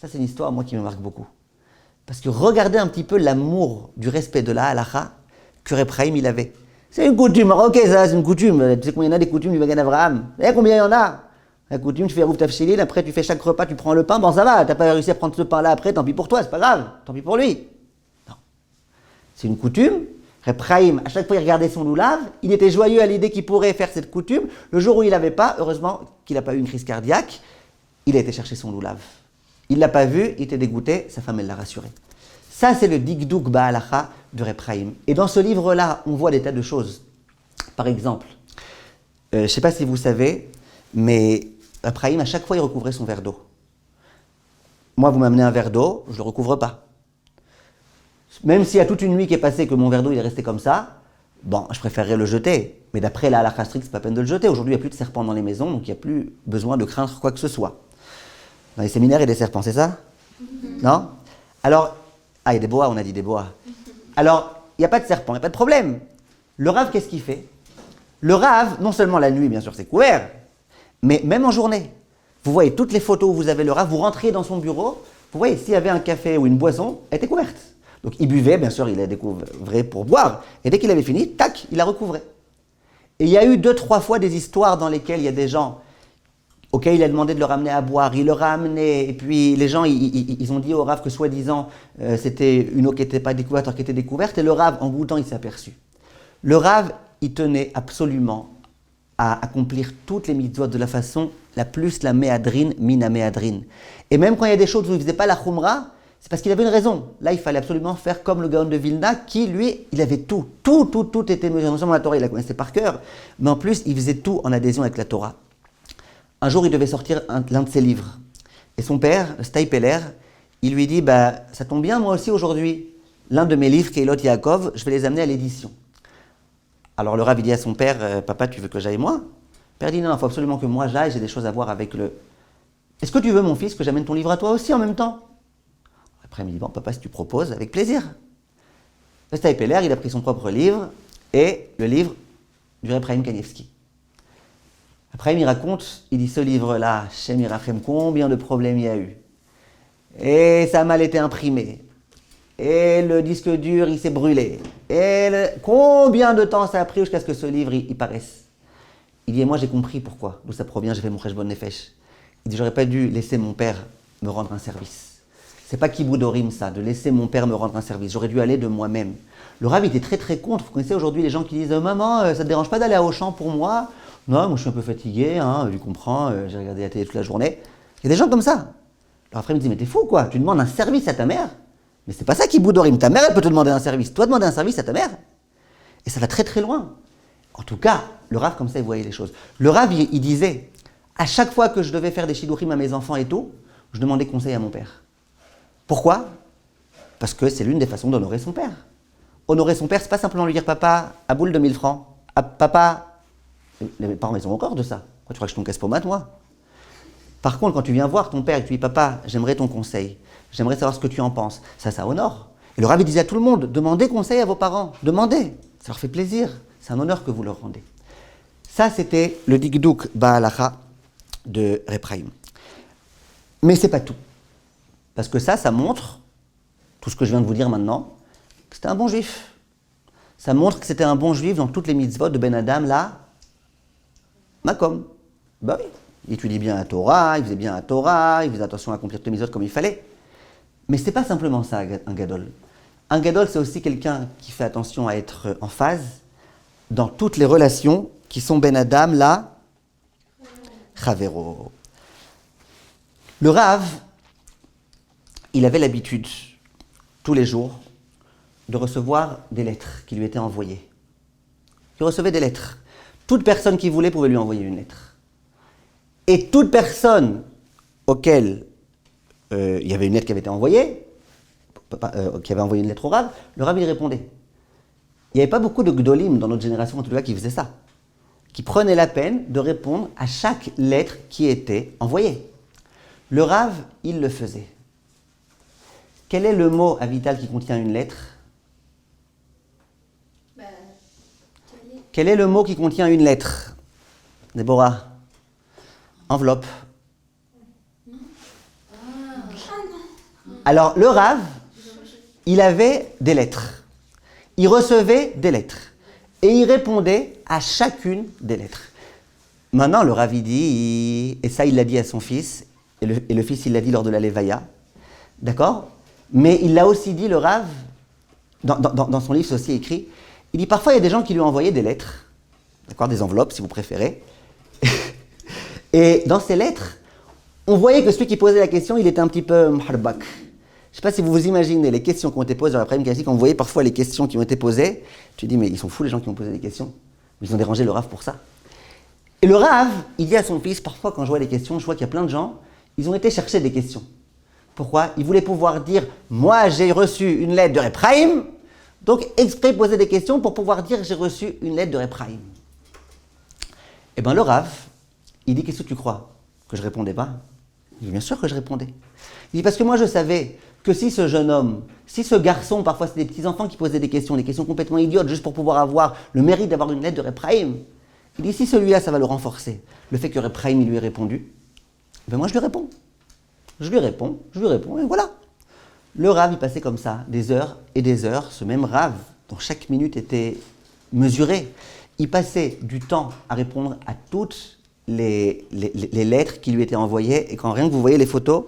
Ça, c'est une histoire, moi, qui me marque beaucoup. Parce que regardez un petit peu l'amour du respect de la halakha que Ephraim il avait. C'est une coutume, ok, ça, c'est une coutume. Tu sais combien il y en a des coutumes du Magen Avraham? Vous savez combien il y en a? La coutume, tu fais Rouf Tafshilin, après tu fais chaque repas, tu prends le pain, bon ça va, t'as pas réussi à prendre ce pain-là après, tant pis pour toi, c'est pas grave, tant pis pour lui. Non. C'est une coutume. Ephraim, à chaque fois il regardait son loulav, il était joyeux à l'idée qu'il pourrait faire cette coutume. Le jour où il l'avait pas, heureusement qu'il n'a pas eu une crise cardiaque, il a été chercher son loulav. Il l'a pas vu, il était dégoûté, sa femme elle l'a rassuré. Ça c'est le Dikdouk Ba'alacha de Ephraim. Et dans ce livre-là, on voit des tas de choses. Par exemple, je ne sais pas si vous savez, mais Ephraim, à chaque fois, il recouvrait son verre d'eau. Moi, vous m'amenez un verre d'eau, je ne le recouvre pas. Même s'il y a toute une nuit qui est passée que mon verre d'eau il est resté comme ça, bon, je préférerais le jeter. Mais d'après la halakha stricte, c'est pas peine de le jeter. Aujourd'hui, il n'y a plus de serpents dans les maisons, donc il n'y a plus besoin de craindre quoi que ce soit. Dans les séminaires, il y a des serpents, c'est ça? Non? Alors, il y a des boas, on a dit des boas. Alors, il n'y a pas de serpent, il n'y a pas de problème. Le rave, qu'est-ce qu'il fait? Le rave, non seulement la nuit, bien sûr, c'est couvert, mais même en journée. Vous voyez toutes les photos où vous avez le rave, vous rentrez dans son bureau, vous voyez, s'il y avait un café ou une boisson, elle était couverte. Donc il buvait, bien sûr, il la découvrait pour boire, et dès qu'il avait fini, tac, il la recouvrait. Et il y a eu 2-3 fois des histoires dans lesquelles il y a des gens auxquels il a demandé de leur amener à boire, il leur a amené, et puis les gens, ils ont dit au rave que soi-disant, c'était une eau qui n'était pas découverte, alors qui était découverte, et le rave, en goûtant, il s'est aperçu. Le rave, il tenait absolument à accomplir toutes les mitzvot de la façon la plus la méadrine, mina méadrine. Et même quand il y a des choses où il ne faisait pas la khumra, c'est parce qu'il avait une raison. Là, il fallait absolument faire comme le Gaon de Vilna, qui, lui, il avait tout était mesuré. Non seulement la Torah, il la connaissait par cœur, mais en plus, il faisait tout en adhésion avec la Torah. Un jour, il devait sortir l'un de ses livres. Et son père, Stai Peller, il lui dit, ça tombe bien, moi aussi, aujourd'hui, l'un de mes livres, Keilot Yaakov, je vais les amener à l'édition. Alors le Rav, il dit à son père, papa, tu veux que j'aille moi? Le père dit non, il faut absolument que moi j'aille, j'ai des choses à voir avec le... Est-ce que tu veux, mon fils, que j'amène ton livre à toi aussi en même temps? Après, il me dit, bon, papa, si tu proposes, avec plaisir. Resta Peller, il a pris son propre livre et le livre du Reb Chaim Kanievski. Après, il me raconte, il dit, ce livre-là, Shem Yirachem, combien de problèmes il y a eu. Et ça a mal été imprimé. Et le disque dur, il s'est brûlé. Combien de temps ça a pris jusqu'à ce que ce livre, il paraisse. Il dit, et moi, j'ai compris pourquoi, d'où ça provient, j'ai fait mon Cheshbon Nefesh. Il dit, j'aurais pas dû laisser mon père me rendre un service. C'est pas Kiboudorim, ça, de laisser mon père me rendre un service. J'aurais dû aller de moi-même. Le Rav était très très contre. Vous connaissez aujourd'hui les gens qui disent, maman, ça te dérange pas d'aller à Auchan pour moi? Non, moi je suis un peu fatigué, hein, tu comprends, j'ai regardé la télé toute la journée. Il y a des gens comme ça. Alors après, il me dit, mais t'es fou quoi, tu demandes un service à ta mère? Mais c'est pas ça Kiboudorim. Ta mère, elle peut te demander un service. Toi, demander un service à ta mère? Et ça va très très loin. En tout cas, le Rav, comme ça, il voyait les choses. Le Rav, il disait, à chaque fois que je devais faire des shidurim à mes enfants et tout, je demandais conseil à mon père. Pourquoi? Parce que c'est l'une des façons d'honorer son père. Honorer son père, c'est pas simplement lui dire papa, à boule de 1000 francs. Ah, papa, les parents ils ont encore de ça. Pourquoi tu crois que je t'en casse pour moi? Par contre, quand tu viens voir ton père et que tu dis papa, j'aimerais ton conseil, j'aimerais savoir ce que tu en penses, ça honore. Et le Rav disait à tout le monde, demandez conseil à vos parents, demandez, ça leur fait plaisir, c'est un honneur que vous leur rendez. Ça, c'était le Dikduk Ba'alacha de Reb Chaim. Mais c'est pas tout. Parce que ça montre, tout ce que je viens de vous dire maintenant, que c'était un bon juif. Ça montre que c'était un bon juif dans toutes les mitzvot de Ben Adam, là, Makom. Bah oui, il étudie bien la Torah, il faisait bien la Torah, il faisait attention à accomplir toutes les mitzvot comme il fallait. Mais c'est pas simplement ça, un gadol. Un gadol, c'est aussi quelqu'un qui fait attention à être en phase dans toutes les relations qui sont Ben Adam, là, Chavero. Le Rav, il avait l'habitude, tous les jours, de recevoir des lettres qui lui étaient envoyées. Il recevait des lettres. Toute personne qui voulait pouvait lui envoyer une lettre. Et toute personne auquel il y avait une lettre qui avait été envoyée, qui avait envoyé une lettre au Rav, le Rav, il répondait. Il n'y avait pas beaucoup de gdolim dans notre génération, en tout cas, qui faisaient ça. Qui prenaient la peine de répondre à chaque lettre qui était envoyée. Le Rav, il le faisait. Quel est le mot avital qui contient une lettre? Quel est le mot qui contient une lettre? Déborah? Enveloppe. Alors, le Rav, il avait des lettres. Il recevait des lettres. Et il répondait à chacune des lettres. Maintenant, le Rav, il dit, et ça, il l'a dit à son fils, et le fils, il l'a dit lors de la Levaya. D'accord? Mais il l'a aussi dit, le Rav, dans son livre, c'est aussi écrit, il dit parfois il y a des gens qui lui ont envoyé des lettres, d'accord, des enveloppes si vous préférez. Et dans ces lettres, on voyait que celui qui posait la question, il était un petit peu mharbak. Je ne sais pas si vous vous imaginez les questions qui ont été posées dans la Prime Classique, quand vous voyez parfois les questions qui ont été posées, tu dis mais ils sont fous les gens qui ont posé des questions. Ils ont dérangé le Rav pour ça. Et le Rav, il dit à son fils, parfois quand je vois les questions, je vois qu'il y a plein de gens, ils ont été chercher des questions. Pourquoi? Ils voulaient pouvoir dire, moi j'ai reçu une lettre de Reb Chaim, donc exprès poser des questions pour pouvoir dire, j'ai reçu une lettre de Reb Chaim. Eh bien le Rav, il dit, qu'est-ce que tu crois? Que je répondais pas? Il dit, bien sûr que je répondais. Il dit, parce que moi je savais que si ce jeune homme, si ce garçon, parfois c'est des petits-enfants qui posaient des questions complètement idiotes, juste pour pouvoir avoir le mérite d'avoir une lettre de Reb Chaim, il dit, si celui-là, ça va le renforcer, le fait que Reb Chaim, il lui ait répondu, ben moi je lui réponds. Je lui réponds, et voilà. Le Rav, il passait comme ça, des heures et des heures, ce même Rav, dont chaque minute était mesurée. Il passait du temps à répondre à toutes les lettres qui lui étaient envoyées, et quand rien que vous voyez les photos,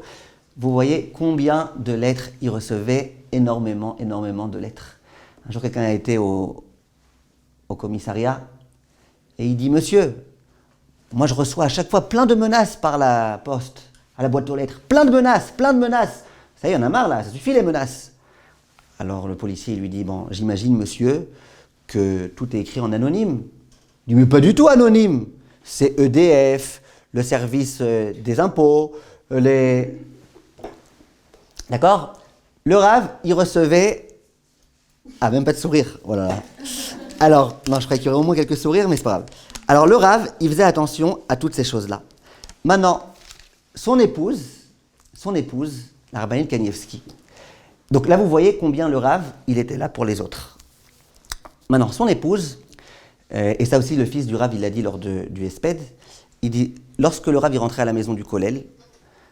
vous voyez combien de lettres il recevait, énormément de lettres. Un jour, quelqu'un a été au commissariat, et il dit, monsieur, moi je reçois à chaque fois plein de menaces par la poste, à la boîte aux lettres. Plein de menaces. Ça y est, on a marre là, ça suffit les menaces. Alors le policier lui dit, bon, j'imagine monsieur que tout est écrit en anonyme. Il dit, mais pas du tout anonyme. C'est EDF, le service des impôts, les... D'accord? Le Rav, il recevait... Ah, même pas de sourire, voilà. Alors, non, je croyais qu'il y aurait au moins quelques sourires, mais c'est pas grave. Alors le Rav, il faisait attention à toutes ces choses-là. Maintenant, son épouse, la rabbinite Kanievski. Donc là, vous voyez combien le Rav, il était là pour les autres. Maintenant, son épouse, et ça aussi le fils du Rav, il l'a dit lors du Hesped, il dit, lorsque le Rav il rentrait à la maison du Kollel,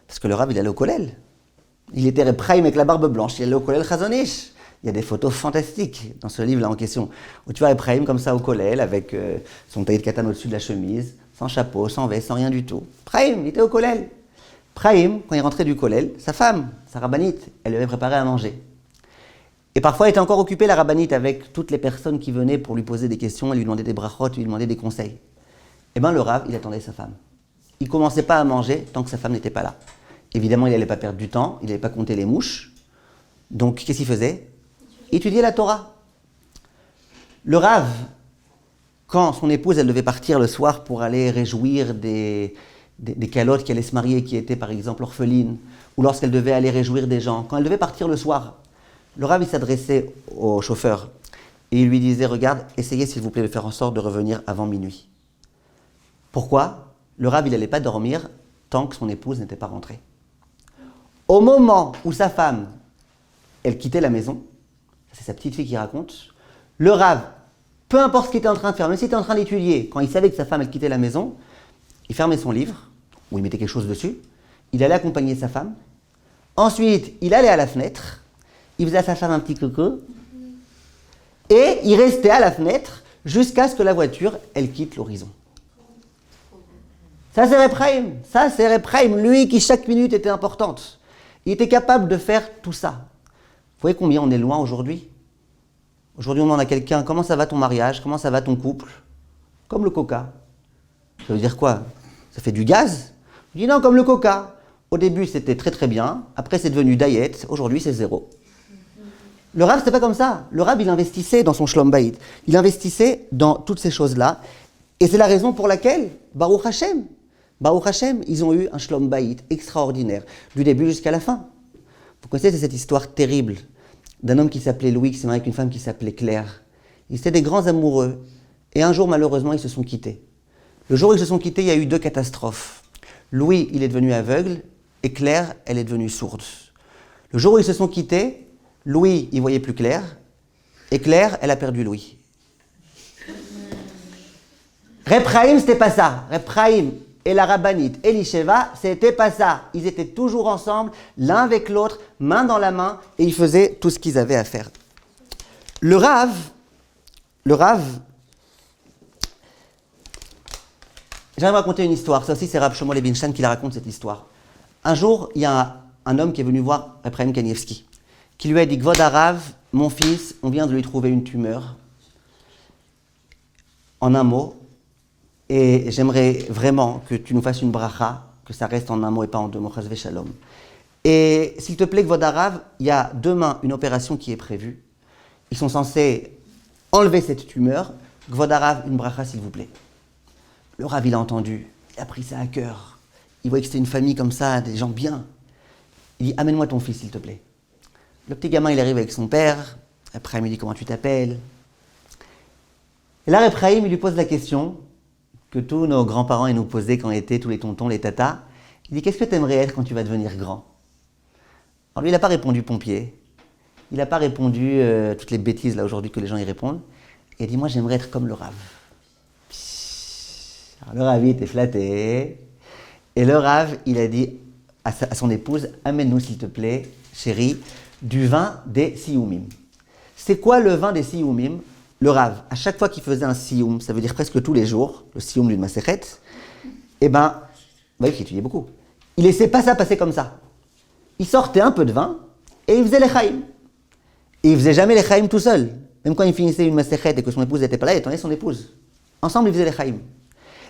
parce que le Rav il allait au Kollel, il était Repraim avec la barbe blanche, il allait au Kollel Chazon Ish. Il y a des photos fantastiques dans ce livre-là en question, où tu vois Repraim comme ça au Kollel, avec son taillé de katane au-dessus de la chemise, sans chapeau, sans veste, sans rien du tout. Repraim, il était au Kollel. Repraim, quand il rentrait du Kollel, sa femme, sa rabbinite, elle lui avait préparé à manger. Et parfois, elle était encore occupée, la rabbinite, avec toutes les personnes qui venaient pour lui poser des questions, elle lui demandait des brachot, lui demandait des conseils. Eh bien, le Rav, il attendait sa femme. Il ne commençait pas à manger tant que sa femme n'était pas là. Évidemment, il n'allait pas perdre du temps, il n'allait pas compter les mouches. Donc, qu'est-ce qu'il faisait? Étudier la Torah. Le Rav, quand son épouse, elle devait partir le soir pour aller réjouir des calottes qui allaient se marier, qui étaient par exemple orphelines, ou lorsqu'elle devait aller réjouir des gens, quand elle devait partir le soir, le Rav, il s'adressait au chauffeur et il lui disait, regarde, essayez s'il vous plaît de faire en sorte de revenir avant minuit. Pourquoi? Le Rav, il n'allait pas dormir tant que son épouse n'était pas rentrée. Au moment où sa femme, elle quittait la maison, c'est sa petite fille qui raconte, le Rav, peu importe ce qu'il était en train de faire, même s'il était en train d'étudier, quand il savait que sa femme, elle quittait la maison, il fermait son livre, ou il mettait quelque chose dessus, il allait accompagner sa femme, ensuite, il allait à la fenêtre, il faisait à sa femme un petit coucou, et il restait à la fenêtre jusqu'à ce que la voiture, elle quitte l'horizon. Ça c'est Repraim, lui qui chaque minute était importante. Il était capable de faire tout ça. Vous voyez combien on est loin aujourd'hui? Aujourd'hui, on demande à quelqu'un, comment ça va ton mariage? Comment ça va ton couple? Comme le coca. Ça veut dire quoi? Ça fait du gaz? Je dis non, comme le coca. Au début, c'était très très bien. Après, c'est devenu diet. Aujourd'hui, c'est 0. Le Rav, c'était pas comme ça. Le Rav, il investissait dans son Shlom Bayit. Il investissait dans toutes ces choses-là. Et c'est la raison pour laquelle, Baruch Hashem, ils ont eu un Shlom Bayit extraordinaire, du début jusqu'à la fin. Vous connaissez cette histoire terrible d'un homme qui s'appelait Louis, qui s'est marié avec une femme qui s'appelait Claire. Ils étaient des grands amoureux. Et un jour, malheureusement, ils se sont quittés. Le jour où ils se sont quittés, il y a eu 2 catastrophes. Louis, il est devenu aveugle, et Claire, elle est devenue sourde. Le jour où ils se sont quittés, Louis, il voyait plus clair, et Claire, elle a perdu Louis. Repraim, c'était pas ça. Repraim et la rabbinite Elisheva, c'était pas ça. Ils étaient toujours ensemble, l'un avec l'autre, main dans la main, et ils faisaient tout ce qu'ils avaient à faire. Le Rav, j'aimerais raconter une histoire. Ça aussi, c'est Rav Shlomo Levinshtein qui la raconte, cette histoire. Un jour, il y a un homme qui est venu voir Repraim Kanievski, qui lui a dit, Kvod Harav, mon fils, on vient de lui trouver une tumeur. En un mot, et j'aimerais vraiment que tu nous fasses une bracha, que ça reste en un mot et pas en 2 mots, chas v'shalom. Et s'il te plaît, Kvod Harav, il y a demain une opération qui est prévue. Ils sont censés enlever cette tumeur. Kvod Harav, une bracha, s'il vous plaît. Le Rav, il a entendu, il a pris ça à cœur. Il voyait que c'était une famille comme ça, des gens bien. Il dit, amène-moi ton fils, s'il te plaît. Le petit gamin, il arrive avec son père. Après, il lui dit, comment tu t'appelles? Et là, Repraim, il lui pose la question que tous nos grands-parents nous posaient quand étaient tous les tontons, les tatas. Il dit, qu'est-ce que tu aimerais être quand tu vas devenir grand? Alors lui, il n'a pas répondu pompier. Il n'a pas répondu toutes les bêtises là aujourd'hui que les gens y répondent. Il a dit, moi, j'aimerais être comme le Rav. Alors, le Rav, il était flatté. Et le Rav, il a dit à son épouse, amène-nous, s'il te plaît, chérie, du vin des Sioumim. C'est quoi le vin des Sioumim? Le Rav, à chaque fois qu'il faisait un Sioum, ça veut dire presque tous les jours, le Sioum d'une Masechet, eh ben, il étudiait beaucoup. Il ne laissait pas ça passer comme ça. Il sortait un peu de vin et il faisait les Chaim. Et il ne faisait jamais les Chaim tout seul. Même quand il finissait une Masechet et que son épouse n'était pas là, il attendait son épouse. Ensemble, ils faisaient les Chaim.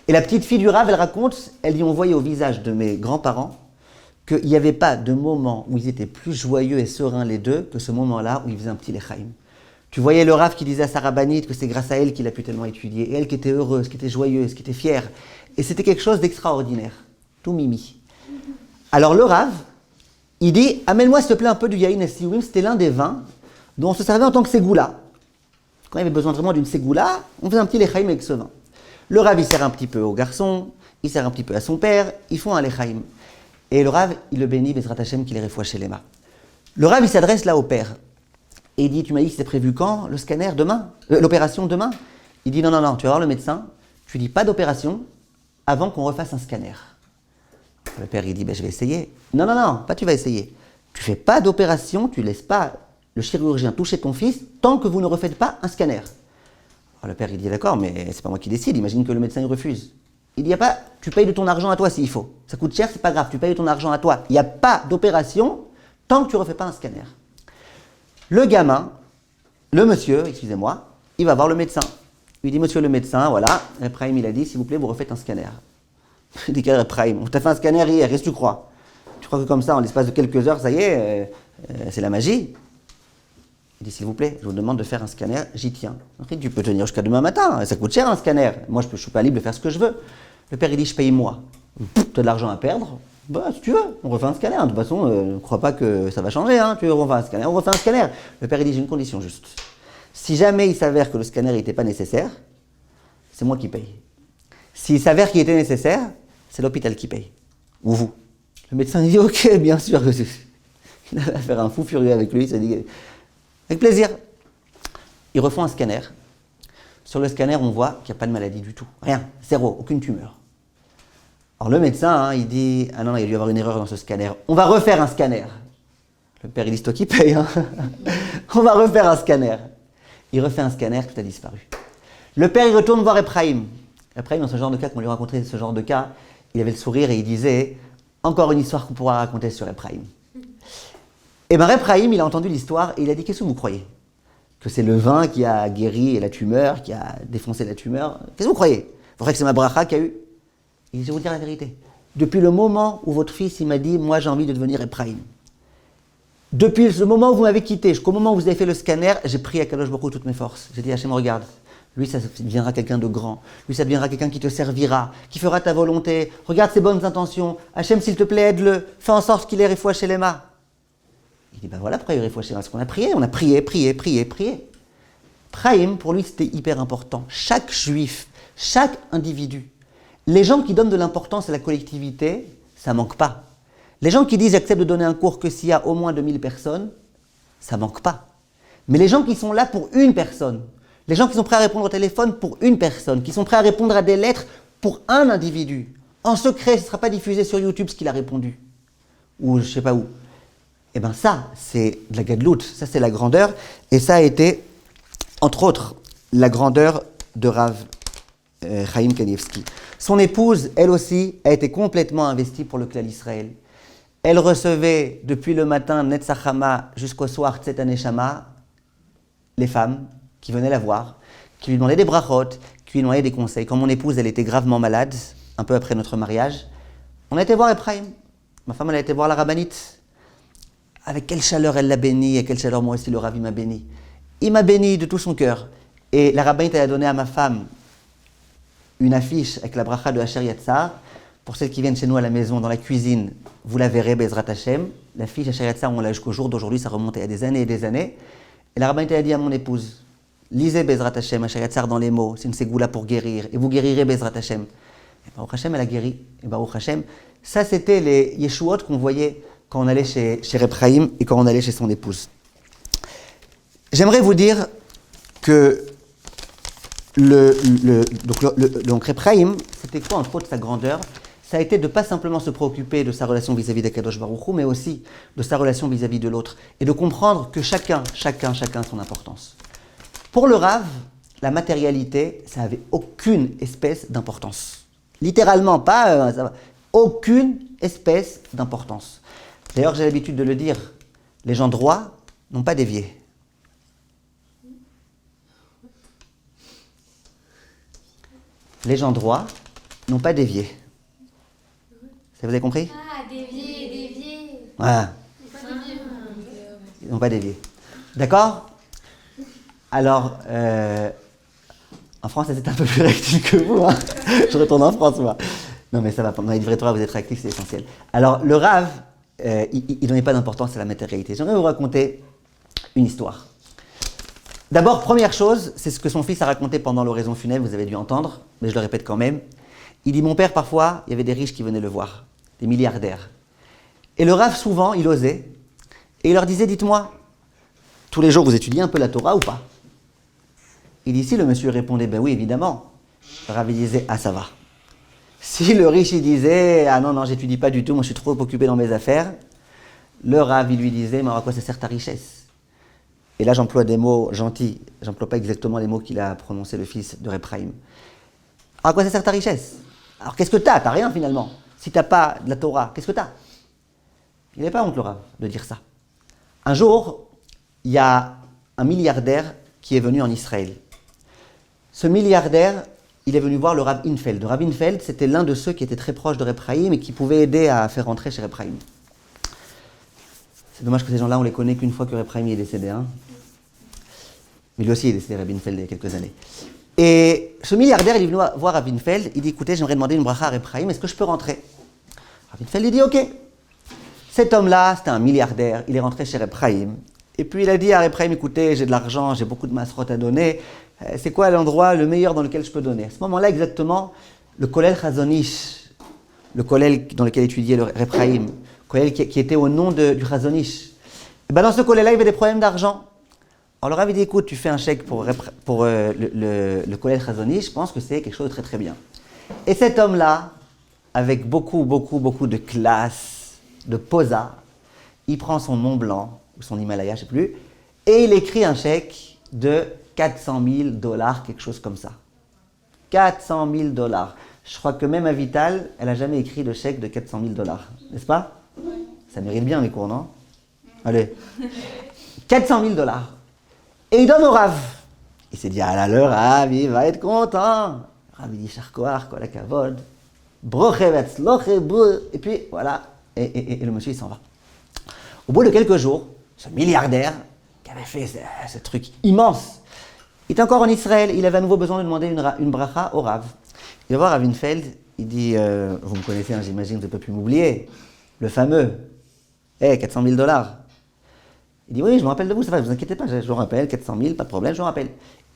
Et la petite fille du Rav, elle raconte, elle dit, on voyait au visage de mes grands-parents qu'il n'y avait pas de moment où ils étaient plus joyeux et sereins les deux que ce moment-là où ils faisaient un petit Lechaim. Tu voyais le Rav qui disait à sa rabbinite que c'est grâce à elle qu'il a pu tellement étudier, et elle qui était heureuse, qui était joyeuse, qui était fière. Et c'était quelque chose d'extraordinaire. Tout mimi. Alors le Rav, il dit, amène-moi s'il te plaît un peu du Yain Sioumim, c'était l'un des vins dont on se servait en tant que ségoula. Quand il y avait besoin vraiment d'une ségoula, on faisait un petit Lechaim avec ce vin. Le Rav, il sert un petit peu au garçon, il sert un petit peu à son père, ils font un lechaim. Et le Rav, il le bénit, Bezrat Hashem, qu'il est refoué chez les mains. Le Rav, il s'adresse là au père. Et il dit, tu m'as dit que c'était prévu quand? Le scanner demain? L'opération demain? Il dit, non, non, non, tu vas voir le médecin, tu lui dis pas d'opération avant qu'on refasse un scanner. Le père, il dit, ben, je vais essayer. Non, non, non, pas tu vas essayer. Tu fais pas d'opération, tu laisses pas le chirurgien toucher ton fils tant que vous ne refaites pas un scanner. Alors le père, il dit, d'accord, mais c'est pas moi qui décide, imagine que le médecin, il refuse. Il dit, y a pas, tu payes de ton argent à toi s'il faut. Ça coûte cher, c'est pas grave, tu payes de ton argent à toi. Il n'y a pas d'opération tant que tu ne refais pas un scanner. Le gamin, le monsieur, excusez-moi, il va voir le médecin. Il dit, monsieur le médecin, voilà, Ephraim, il a dit, s'il vous plaît, vous refaites un scanner. Il dit, quel Ephraim? On t'a fait un scanner hier, qu'est-ce que tu crois? Tu crois que comme ça, en l'espace de quelques heures, ça y est, c'est la magie? Il dit, s'il vous plaît, je vous demande de faire un scanner, j'y tiens. Il dit, tu peux tenir jusqu'à demain matin, ça coûte cher un scanner. Moi, je ne suis pas libre de faire ce que je veux. Le père, il dit, je paye moi. Tu as de l'argent à perdre? Bah, si tu veux, on refait un scanner. De toute façon, ne crois pas que ça va changer. Hein. Tu veux, on refait un scanner, on refait un scanner. Le père, il dit, j'ai une condition juste. Si jamais il s'avère que le scanner n'était pas nécessaire, c'est moi qui paye. S'il s'avère qu'il était nécessaire, c'est l'hôpital qui paye. Ou vous. Le médecin, il dit, ok, bien sûr. Il va faire un fou furieux avec lui. Il s'est dit, avec plaisir. Ils refont un scanner. Sur le scanner, on voit qu'il n'y a pas de maladie du tout. Rien. Zéro. Aucune tumeur. Alors le médecin, hein, il dit, ah non, il y a dû y avoir une erreur dans ce scanner. On va refaire un scanner. Le père, il dit, c'est toi qui paye. Hein. On va refaire un scanner. Il refait un scanner, tout a disparu. Le père, il retourne voir Ephraim. Ephraim, dans ce genre de cas, quand on lui racontait ce genre de cas, il avait le sourire et il disait, encore une histoire qu'on pourra raconter sur Ephraim. Et bien Ephraim, il a entendu l'histoire et il a dit, qu'est-ce que vous croyez? Que c'est le vin qui a guéri la tumeur, qui a défoncé la tumeur? Qu'est-ce que vous croyez? Vous croyez que c'est ma bracha qui a eu? Il dit, je vais vous dire la vérité. Depuis le moment où votre fils, il m'a dit, moi j'ai envie de devenir Ephraim. Depuis le moment où vous m'avez quitté, jusqu'au moment où vous avez fait le scanner, j'ai prié à Kadosh Baruch Hu toutes mes forces. J'ai dit, Hachem, regarde, lui ça deviendra quelqu'un de grand. Lui ça deviendra quelqu'un qui te servira, qui fera ta volonté. Regarde ses bonnes intentions. Hachem, s'il te plaît, aide-le. Fais en sorte qu'il ait refoué chez les mains. Il dit, ben voilà pourquoi il est refoué chez les mains. Parce qu'on a prié, prié. Ephraim, pour lui, c'était hyper important. Chaque juif, chaque individu. Les gens qui donnent de l'importance à la collectivité, ça manque pas. Les gens qui disent j'accepte de donner un cours que s'il y a au moins 2000 personnes, ça manque pas. Mais les gens qui sont là pour une personne, les gens qui sont prêts à répondre au téléphone pour une personne, qui sont prêts à répondre à des lettres pour un individu, en secret, ce ne sera pas diffusé sur YouTube ce qu'il a répondu, ou je ne sais pas où. Eh bien ça, c'est de la gadlout, ça c'est la grandeur, et ça a été, entre autres, la grandeur de Rav Chaim Kanievski. Son épouse, elle aussi, a été complètement investie pour le clan Israël. Elle recevait depuis le matin Netzachama jusqu'au soir Tset Aneshama les femmes qui venaient la voir, qui lui demandaient des brachot, qui lui demandaient des conseils. Quand mon épouse, elle était gravement malade, un peu après notre mariage, on a été voir Ephraim. Ma femme, elle a été voir la rabbinite. Avec quelle chaleur elle l'a béni, et quelle chaleur moi aussi le Rav m'a béni. Il m'a béni de tout son cœur. Et la rabbinite, elle a donné à ma femme une affiche avec la bracha de Asher Yatzar. Pour celles qui viennent chez nous à la maison, dans la cuisine, vous la verrez, Bezrat Hashem. L'affiche Asher Yatzar, on l'a jusqu'au jour d'aujourd'hui, ça remonte à des années et des années. Et la rabbinite a dit à mon épouse, lisez Bezrat Hashem, Asher Yatzar dans les mots, c'est une ségoula pour guérir, et vous guérirez Bezrat Hashem. Et Baruch Hashem, elle a guéri. Et Baruch Hashem, ça c'était les Yeshuot qu'on voyait quand on allait chez Ephraim et quand on allait chez son épouse. J'aimerais vous dire que donc Ephraim, c'était quoi entre autres sa grandeur? Ça a été de ne pas simplement se préoccuper de sa relation vis-à-vis d'Akadosh Baruch Hu, mais aussi de sa relation vis-à-vis de l'autre. Et de comprendre que chacun a son importance. Pour le Rav, la matérialité, ça n'avait aucune espèce d'importance. Littéralement, pas, aucune espèce d'importance. D'ailleurs, j'ai l'habitude de le dire, les gens droits n'ont pas dévié. Les gens droits n'ont pas dévié. Ça vous avez compris? Ah, dévier. Voilà. Ils n'ont pas dévié. D'accord? Alors, en France, c'est un peu plus réactif que vous. Hein. Je retourne en France, moi. Non, mais ça va. Dans les livrets Torah, vous êtes réactifs, c'est essentiel. Alors, le Rav, il ne donnait pas d'importance à la matérialité. J'aimerais vous raconter une histoire. D'abord, première chose, c'est ce que son fils a raconté pendant l'oraison funèbre, vous avez dû entendre, mais je le répète quand même. Il dit, mon père, parfois, il y avait des riches qui venaient le voir, des milliardaires. Et le Rav, souvent, il osait, et il leur disait, dites-moi, tous les jours, vous étudiez un peu la Torah ou pas? Il dit, si le monsieur répondait, ben oui, évidemment. Le Rav, il disait, ah, ça va. Si le riche, il disait, ah non, j'étudie pas du tout, moi je suis trop occupé dans mes affaires, le Rav, il lui disait, mais à quoi ça sert ta richesse? Et là, j'emploie des mots gentils, j'emploie pas exactement les mots qu'il a prononcés, le fils de Reb Chaim. À quoi ça sert ta richesse? Alors qu'est-ce que t'as? T'as rien finalement. Si t'as pas de la Torah, qu'est-ce que t'as? Il n'avait pas honte, le Rav, de dire ça. Un jour, il y a un milliardaire qui est venu en Israël. Ce milliardaire, il est venu voir le Rav Infeld. Le Rav Infeld, c'était l'un de ceux qui étaient très proches de Reb Chaim et qui pouvait aider à faire rentrer chez Reb Chaim. C'est dommage que ces gens-là, on les connaît qu'une fois que Reb Chaim est décédé. Hein. Mais lui aussi est décédé, Reb Infeld, il y a quelques années. Et ce milliardaire, il est venu voir Reb Infeld. Il dit, écoutez, j'aimerais demander une bracha à Reb Chaim, est-ce que je peux rentrer? Reb Infeld, il dit, ok. Cet homme-là, c'était un milliardaire. Il est rentré chez Reb Chaim. Et puis il a dit à Reb Chaim, écoutez, j'ai de l'argent, j'ai beaucoup de masrot à donner. C'est quoi l'endroit le meilleur dans lequel je peux donner? À ce moment-là, exactement, le Kollel Chazon Ish, le Kollel dans lequel étudiait le Reb Chaim, Kollel qui était au nom du Chazon Ish. Et ben dans ce Kollel-là, il y avait des problèmes d'argent. Alors le Rav dit, écoute, tu fais un chèque pour le Kollel Chazon Ish, je pense que c'est quelque chose de très très bien. Et cet homme-là, avec beaucoup de classe, de posa, il prend son Mont Blanc, ou son Himalaya, je ne sais plus, et il écrit un chèque de $400,000, quelque chose comme ça. $400,000. Je crois que même Avital, elle n'a jamais écrit de chèque de $400,000, n'est-ce pas? Ça mérite bien les cours, non? Allez. $400,000. Et il donne au Rav. Il s'est dit, ah là, le Rav, il va être content. Le Rav, il dit, Charkoar, kol hakavod, broche vetzloche, et puis voilà, et le monsieur, il s'en va. Au bout de quelques jours, ce milliardaire, qui avait fait ce truc immense, il était encore en Israël, il avait à nouveau besoin de demander une bracha au Rav. Il va voir Rav Infeld, il dit, vous me connaissez, hein, j'imagine que vous n'avez pas pu m'oublier, le fameux, $400,000. Il dit, oui, je me rappelle de vous, ça va, ne vous inquiétez pas, je vous rappelle, 400,000, pas de problème, je vous rappelle.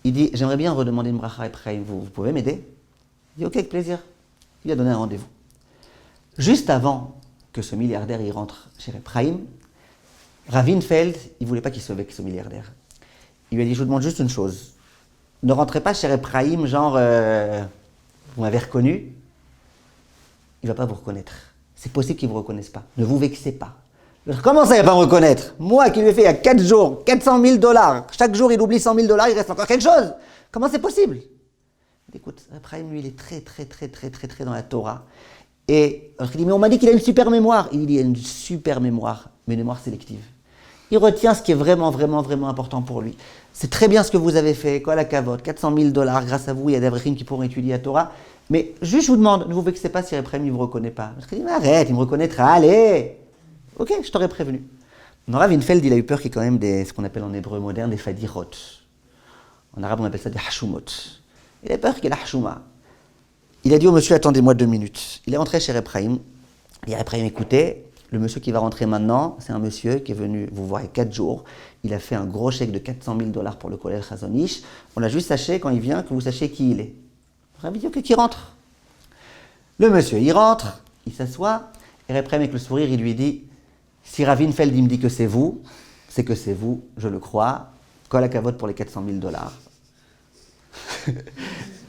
Il dit, j'aimerais bien redemander une bracha après, vous pouvez m'aider? Il dit, ok, avec plaisir. Il lui a donné un rendez-vous. Juste avant que ce milliardaire y rentre chez Reb Chaim, Rav Infeld, il ne voulait pas qu'il se vexe, ce milliardaire. Il lui a dit, je vous demande juste une chose. Ne rentrez pas chez Reb Chaim, genre, vous m'avez reconnu. Il ne va pas vous reconnaître. C'est possible qu'il ne vous reconnaisse pas. Ne vous vexez pas. Comment ça, il ne va pas me reconnaître? Moi qui lui ai fait il y a 4 jours, $400,000. Chaque jour, il oublie $100,000, il reste encore quelque chose. Comment c'est possible? Écoute, Reb Chaim, lui, il est très dans la Torah. Et il dit, mais on m'a dit qu'il a une super mémoire. Il dit, il a une super mémoire, mais une mémoire sélective. Il retient ce qui est vraiment important pour lui. C'est très bien ce que vous avez fait, quoi la cavote, $400,000, grâce à vous, il y a des Avrichim qui pourront étudier la Torah. Mais juste, je vous demande, ne vous vexez pas si Reb Chaim ne vous reconnaît pas. Je dis, mais arrête, il me reconnaîtra, allez. Ok, je t'aurais prévenu. Rav Infeld, il a eu peur qu'il y ait quand même ce qu'on appelle en hébreu moderne des fadirot. En arabe, on appelle ça des hashumot. Il a peur qu'il y ait la hashuma. Il a dit au monsieur, attendez-moi 2 minutes. Il est rentré chez Reb Chaim. Il dit à Reb Chaim, écoutez, le monsieur qui va rentrer maintenant, c'est un monsieur qui est venu vous voir il y a 4 jours. Il a fait un gros chèque de $400,000 pour le Kollel Chazon Ish. On a juste sachet, quand il vient, que vous sachiez qui il est. Reb dit, ok, qu'il rentre. Le monsieur, il rentre, il s'assoit, et Reb Chaim, avec le sourire, il lui dit, si Rav Infeld, il me dit que c'est vous, c'est que c'est vous, je le crois. Kol hakavod pour les $400,000.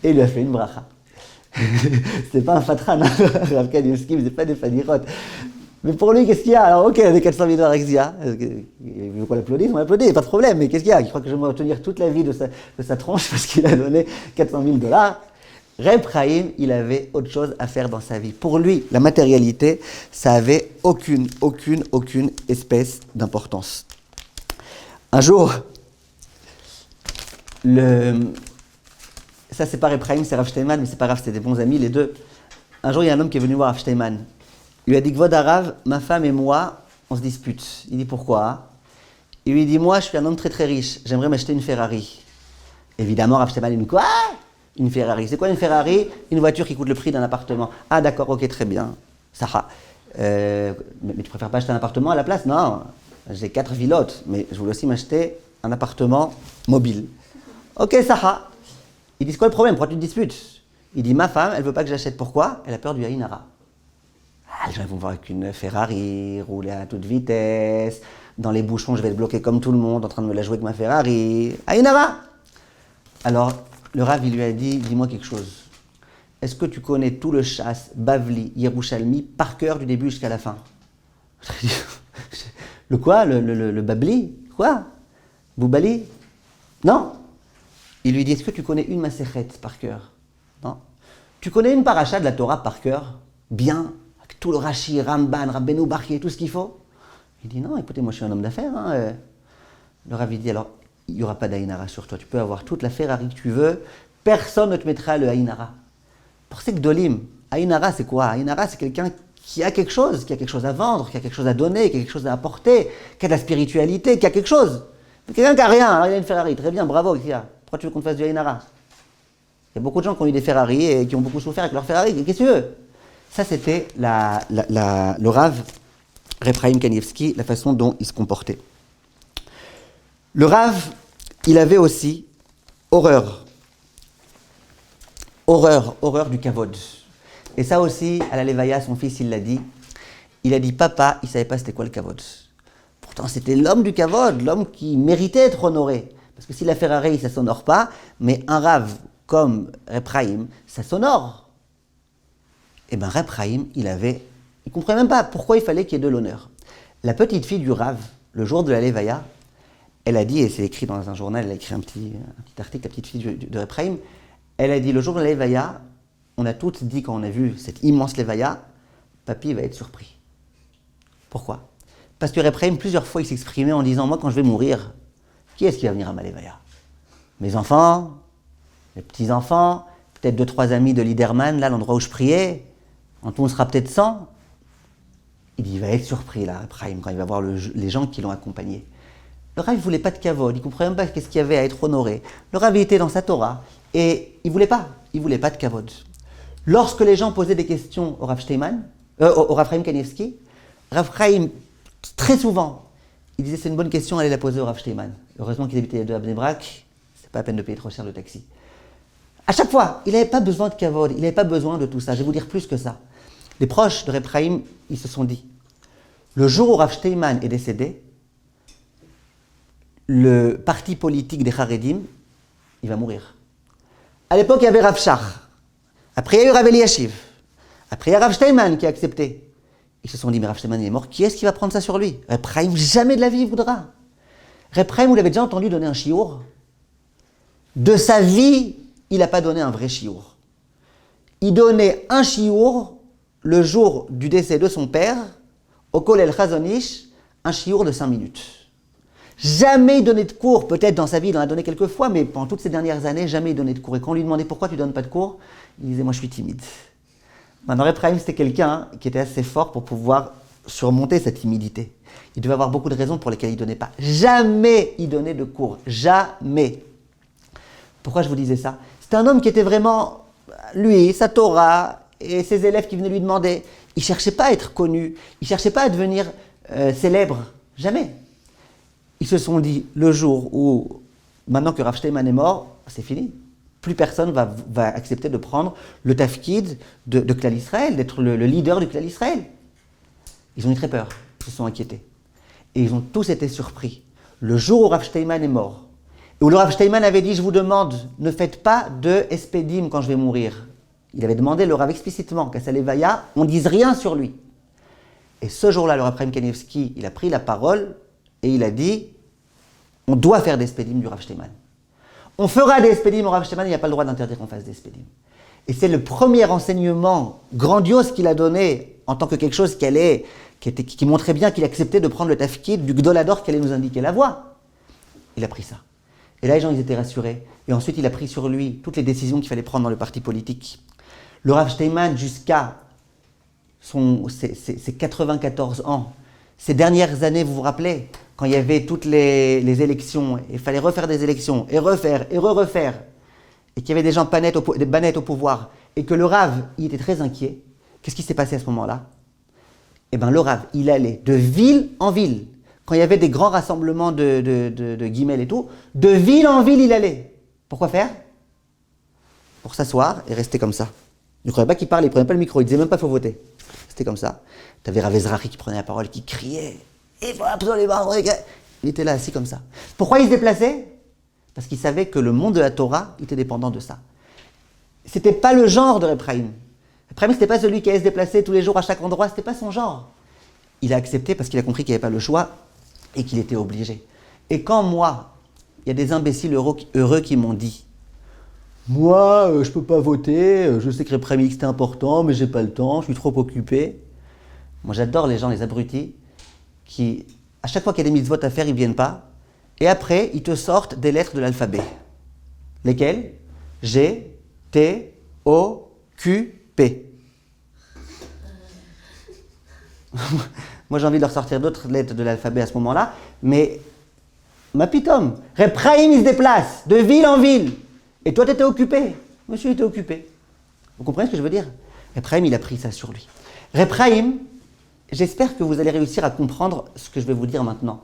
Et il lui a fait une bracha. C'est pas un fatran, hein, Rav Kanievski, c'est pas des fadirot. Mais pour lui, qu'est-ce qu'il y a? Alors, ok, il a des $400,000, qu'est-ce qu'il y a? Il veut qu'on l'applaudisse, on l'applaudit, pas de problème. Mais qu'est-ce qu'il y a? Il croit que je vais me retenir toute la vie de sa tronche parce qu'il a donné $400,000. Reb Chaim, il avait autre chose à faire dans sa vie. Pour lui, la matérialité, ça avait aucune espèce d'importance. Un jour, ça c'est pas Reb Chaim, c'est Rav Steinman, mais c'est pas grave, c'était des bons amis les deux. Un jour, il y a un homme qui est venu voir Rav Steinman. Il lui a dit, Kvod Harav, ma femme et moi, on se dispute. Il dit, pourquoi? Il lui dit, moi, je suis un homme très riche, j'aimerais m'acheter une Ferrari. Évidemment, Rav Steinman, il dit, quoi? Une Ferrari. C'est quoi une Ferrari? Une voiture qui coûte le prix d'un appartement. Ah d'accord, ok, très bien. Ça. Mais tu préfères pas acheter un appartement à la place? Non, j'ai 4 villottes, mais je voulais aussi m'acheter un appartement mobile. Ok, Saha. Ils disent quoi le problème? Pourquoi tu te disputes? Il dit ma femme, elle veut pas que j'achète. Pourquoi? Elle a peur du Aïnara. Ah, les gens vont voir avec une Ferrari, rouler à toute vitesse. Dans les bouchons, je vais être bloqué comme tout le monde, en train de me la jouer avec ma Ferrari. Aïnara! Alors, le Rav, il lui a dit, dis-moi quelque chose. Est-ce que tu connais tout le chasse, Bavli, Yerushalmi, par cœur du début jusqu'à la fin? Le quoi? Le Babli? Quoi? Boubali? Non. Il lui dit, est-ce que tu connais une Masechet par cœur? Non. Tu connais une paracha de la Torah par cœur? Bien, avec tout le Rashi, Ramban, Rabbeinu Bachye, tout ce qu'il faut? Il dit, non, écoutez, moi je suis un homme d'affaires. Hein. Le Rav, il dit, alors, il n'y aura pas d'Aïnara sur toi. Tu peux avoir toute la Ferrari que tu veux. Personne ne te mettra le Aïnara. Pour ces Gdolim, Aïnara, c'est quoi? Aïnara, c'est quelqu'un qui a quelque chose à vendre, qui a quelque chose à donner, qui a quelque chose à apporter, qui a de la spiritualité, qui a quelque chose. Mais quelqu'un qui n'a rien, alors il a une Ferrari, très bien, bravo, pourquoi tu veux qu'on te fasse du Aïnara? Il y a beaucoup de gens qui ont eu des Ferrari et qui ont beaucoup souffert avec leur Ferrari, qu'est-ce que tu veux? Ça, c'était le Rav Repraim Kanievski, la façon dont il se comportait. Le Rav, il avait aussi horreur du kavod. Et ça aussi, à la Levaya, son fils, il l'a dit. Il a dit, papa, il ne savait pas c'était quoi le kavod. Pourtant, c'était l'homme du kavod, l'homme qui méritait d'être honoré. Parce que si la Ferrari, ça ne s'honore pas, mais un Rav comme Repraim, ça s'honore. Et bien, Repraim, il ne comprenait même pas pourquoi il fallait qu'il y ait de l'honneur. La petite fille du Rav, le jour de la Levaya, elle a dit, et c'est écrit dans un journal, elle a écrit un petit article, la petite fille de Repraim, elle a dit, le jour de la Levaya, on a toutes dit quand on a vu cette immense Levaya, papy va être surpris. Pourquoi? Parce que Repraim, plusieurs fois, il s'exprimait en disant, moi quand je vais mourir, qui est-ce qui va venir à ma Levaya? Mes enfants, mes petits-enfants, peut-être 2-3 amis de Liderman, là, l'endroit où je priais, en tout on sera peut-être 100. Il dit, il va être surpris là, Repraim, quand il va voir les gens qui l'ont accompagné. Le Rav ne voulait pas de kavod, il ne comprenait même pas qu'est-ce qu'il y avait à être honoré. Le Rav était dans sa Torah et il ne voulait pas de kavod. Lorsque les gens posaient des questions au Rav Steinman, au Rav Chaim Kanievski, Rav Chaim, très souvent, il disait c'est une bonne question, allez la poser au Rav Steinman. Heureusement qu'il habitait à Bnei Brak, c'est pas la peine de payer trop cher le taxi. À chaque fois, il n'avait pas besoin de kavod, il n'avait pas besoin de tout ça. Je vais vous dire plus que ça. Les proches de Rav Chaim, ils se sont dit, le jour où Rav Steinman est décédé, le parti politique des Haredim, il va mourir. À l'époque, il y avait Rav Shach. Après, il y a eu Rav Eliashiv. Après, il y a Rav Steinman qui a accepté. Ils se sont dit, mais Rav Steinman il est mort, qui est-ce qui va prendre ça sur lui? Reb Chaim, jamais de la vie, il voudra. Reb Chaim, vous l'avez déjà entendu donner un shiur? De sa vie, il n'a pas donné un vrai shiur. Il donnait un shiur le jour du décès de son père, au Kollel Chazon Ish, un shiur de 5 minutes. Jamais il donnait de cours, peut-être dans sa vie il en a donné quelques fois, mais pendant toutes ces dernières années, jamais il donnait de cours. Et quand on lui demandait pourquoi tu ne donnes pas de cours, il disait moi je suis timide. Maintenant, Reb Chaim, c'était quelqu'un qui était assez fort pour pouvoir surmonter cette timidité. Il devait avoir beaucoup de raisons pour lesquelles il ne donnait pas. Jamais il donnait de cours. Jamais. Pourquoi je vous disais ça? C'était un homme qui était vraiment, lui, sa Torah et ses élèves qui venaient lui demander. Il ne cherchait pas à être connu. Il ne cherchait pas à devenir célèbre. Jamais. Ils se sont dit, le jour où, maintenant que Rav Steinman est mort, c'est fini. Plus personne va accepter de prendre le tafkid de Klal Israël, d'être le leader du Klal Israël. Ils ont eu très peur, ils se sont inquiétés. Et ils ont tous été surpris. Le jour où Rav Steinman est mort, et où le Rav Steinman avait dit, je vous demande, ne faites pas de espedim quand je vais mourir. Il avait demandé le Rav explicitement qu'à sa levaya, on ne dise rien sur lui. Et ce jour-là, le Rav Chaim Kanievski, il a pris la parole et il a dit, on doit faire des espedim du Rav Steinman. On fera des espedim au Rav Steinman, il n'y a pas le droit d'interdire qu'on fasse des espedim. Et c'est le premier enseignement grandiose qu'il a donné en tant que quelque chose qui montrait bien qu'il acceptait de prendre le tafkid du Gdolador qui allait nous indiquer la voie. Il a pris ça. Et là, les gens, ils étaient rassurés. Et ensuite, il a pris sur lui toutes les décisions qu'il fallait prendre dans le parti politique. Le Rav Steinman, jusqu'à ses 94 ans, ces dernières années, vous vous rappelez, quand il y avait toutes les élections, il fallait refaire des élections, et refaire, et refaire, et qu'il y avait des gens des bannettes au pouvoir, et que le Rav, il était très inquiet, qu'est-ce qui s'est passé à ce moment-là? Eh bien, le Rav, il allait de ville en ville. quand il y avait des grands rassemblements de guimels et tout, de ville en ville, il allait. Pourquoi faire? Pour s'asseoir et rester comme ça. Il ne croyait pas qu'il parlait, il ne prenait pas le micro, il ne disait même pas qu'il faut voter. C'était comme ça. Tu avais Rav Ezrahi qui prenait la parole, qui criait. Il faut absolument regarder. Il était là, assis comme ça. Pourquoi il se déplaçait? Parce qu'il savait que le monde de la Torah était dépendant de ça. Ce n'était pas le genre de Reb Chaim. Reb Chaim, ce n'était pas celui qui allait se déplacer tous les jours à chaque endroit, ce n'était pas son genre. Il a accepté parce qu'il a compris qu'il n'y avait pas le choix et qu'il était obligé. Et quand moi, il y a des imbéciles heureux qui m'ont dit « Moi, je ne peux pas voter, je sais que Reb Chaim c'était important, mais je n'ai pas le temps, je suis trop occupé. » Moi, j'adore les gens, les abrutis, qui, à chaque fois qu'il y a des mitzvot à faire, ils ne viennent pas. Et après, ils te sortent des lettres de l'alphabet. Lesquelles? G, T, O, Q, P. Moi, j'ai envie de leur sortir d'autres lettres de l'alphabet à ce moment-là, mais ma pitom, Reb Chaim, il se déplace de ville en ville. Et toi, tu étais occupé. Monsieur était occupé. Vous comprenez ce que je veux dire? Reb Chaim, il a pris ça sur lui. Reb Chaim, j'espère que vous allez réussir à comprendre ce que je vais vous dire maintenant.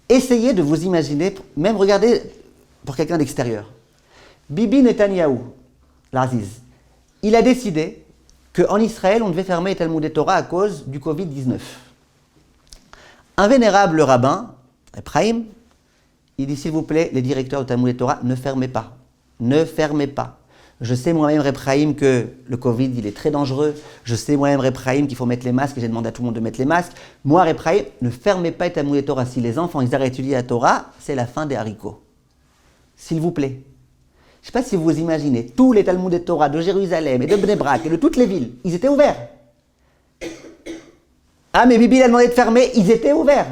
Essayez de vous imaginer, même regardez pour quelqu'un d'extérieur. Bibi Netanyahou, l'Aziz, il a décidé qu'en Israël, on devait fermer les Talmudei Torah à cause du Covid-19. Un vénérable rabbin, Reb Chaim, il dit, s'il vous plaît, les directeurs de Talmudei Torah, ne fermez pas. Ne fermez pas. Je sais moi-même, Reb Chaim, que le Covid, il est très dangereux. Je sais moi-même, Reb Chaim, qu'il faut mettre les masques. Et j'ai demandé à tout le monde de mettre les masques. Moi, Reb Chaim, ne fermez pas les Talmudei Torah. Si les enfants, ils arrêtent d'étudier la Torah, c'est la fin des haricots. S'il vous plaît. Je ne sais pas si vous imaginez, tous les Talmudei Torah de Jérusalem et de Bnei Brak et de toutes les villes, ils étaient ouverts. Ah, mais Bibi, il a demandé de fermer, ils étaient ouverts.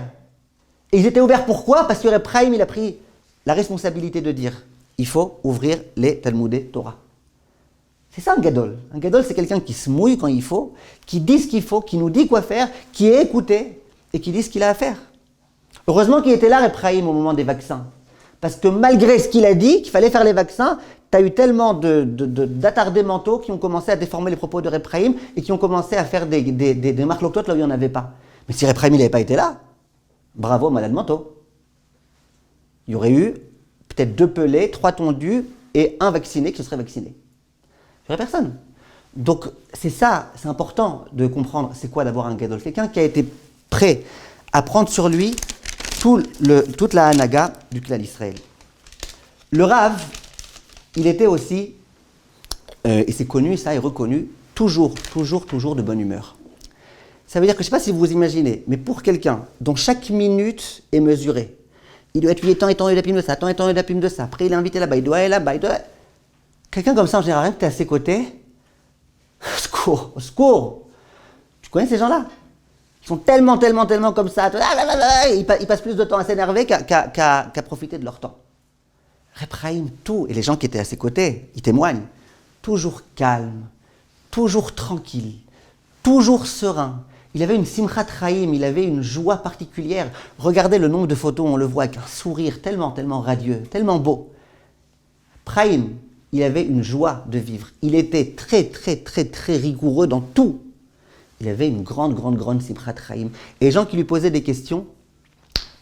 Et ils étaient ouverts pourquoi? Parce que Reb Chaim, il a pris la responsabilité de dire, il faut ouvrir les Talmudei Torah. C'est ça un gadol. Un gadol, c'est quelqu'un qui se mouille quand il faut, qui dit ce qu'il faut, qui nous dit quoi faire, qui est écouté et qui dit ce qu'il a à faire. Heureusement qu'il était là, Reb Chaim, au moment des vaccins. Parce que malgré ce qu'il a dit, qu'il fallait faire les vaccins, tu as eu tellement d'attardés mentaux qui ont commencé à déformer les propos de Reb Chaim et qui ont commencé à faire des marques loctotes là où il n'y en avait pas. Mais si Reb Chaim n'avait pas été là, bravo, malade mentaux. Il y aurait eu peut-être 2 pelés, 3 tondus et 1 vacciné qui se serait vacciné. Il n'y aurait personne. Donc c'est ça, c'est important de comprendre c'est quoi d'avoir un gadol. Quelqu'un qui a été prêt à prendre sur lui toute la hanaga du clan d'Israël. Le Rav, il était aussi, et c'est connu ça et reconnu, toujours de bonne humeur. Ça veut dire que je ne sais pas si vous vous imaginez, mais pour quelqu'un dont chaque minute est mesurée, il doit étudier tant et tant d'apim de ça, tant et tant d'apim de ça, après il est invité là-bas, il doit aller là-bas, Quelqu'un comme ça, en général, que tu es à ses côtés, au secours. Tu connais ces gens-là? Ils sont tellement comme ça, ils passent plus de temps à s'énerver qu'à profiter de leur temps. Reb Chaim, tout, et les gens qui étaient à ses côtés, ils témoignent, toujours calme, toujours tranquille, toujours serein. Il avait une simchat chaim, il avait une joie particulière. Regardez le nombre de photos, on le voit avec un sourire tellement radieux, tellement beau. Chaim, il avait une joie de vivre. Il était très rigoureux dans tout. Il avait une grande simchat chaim. Et les gens qui lui posaient des questions,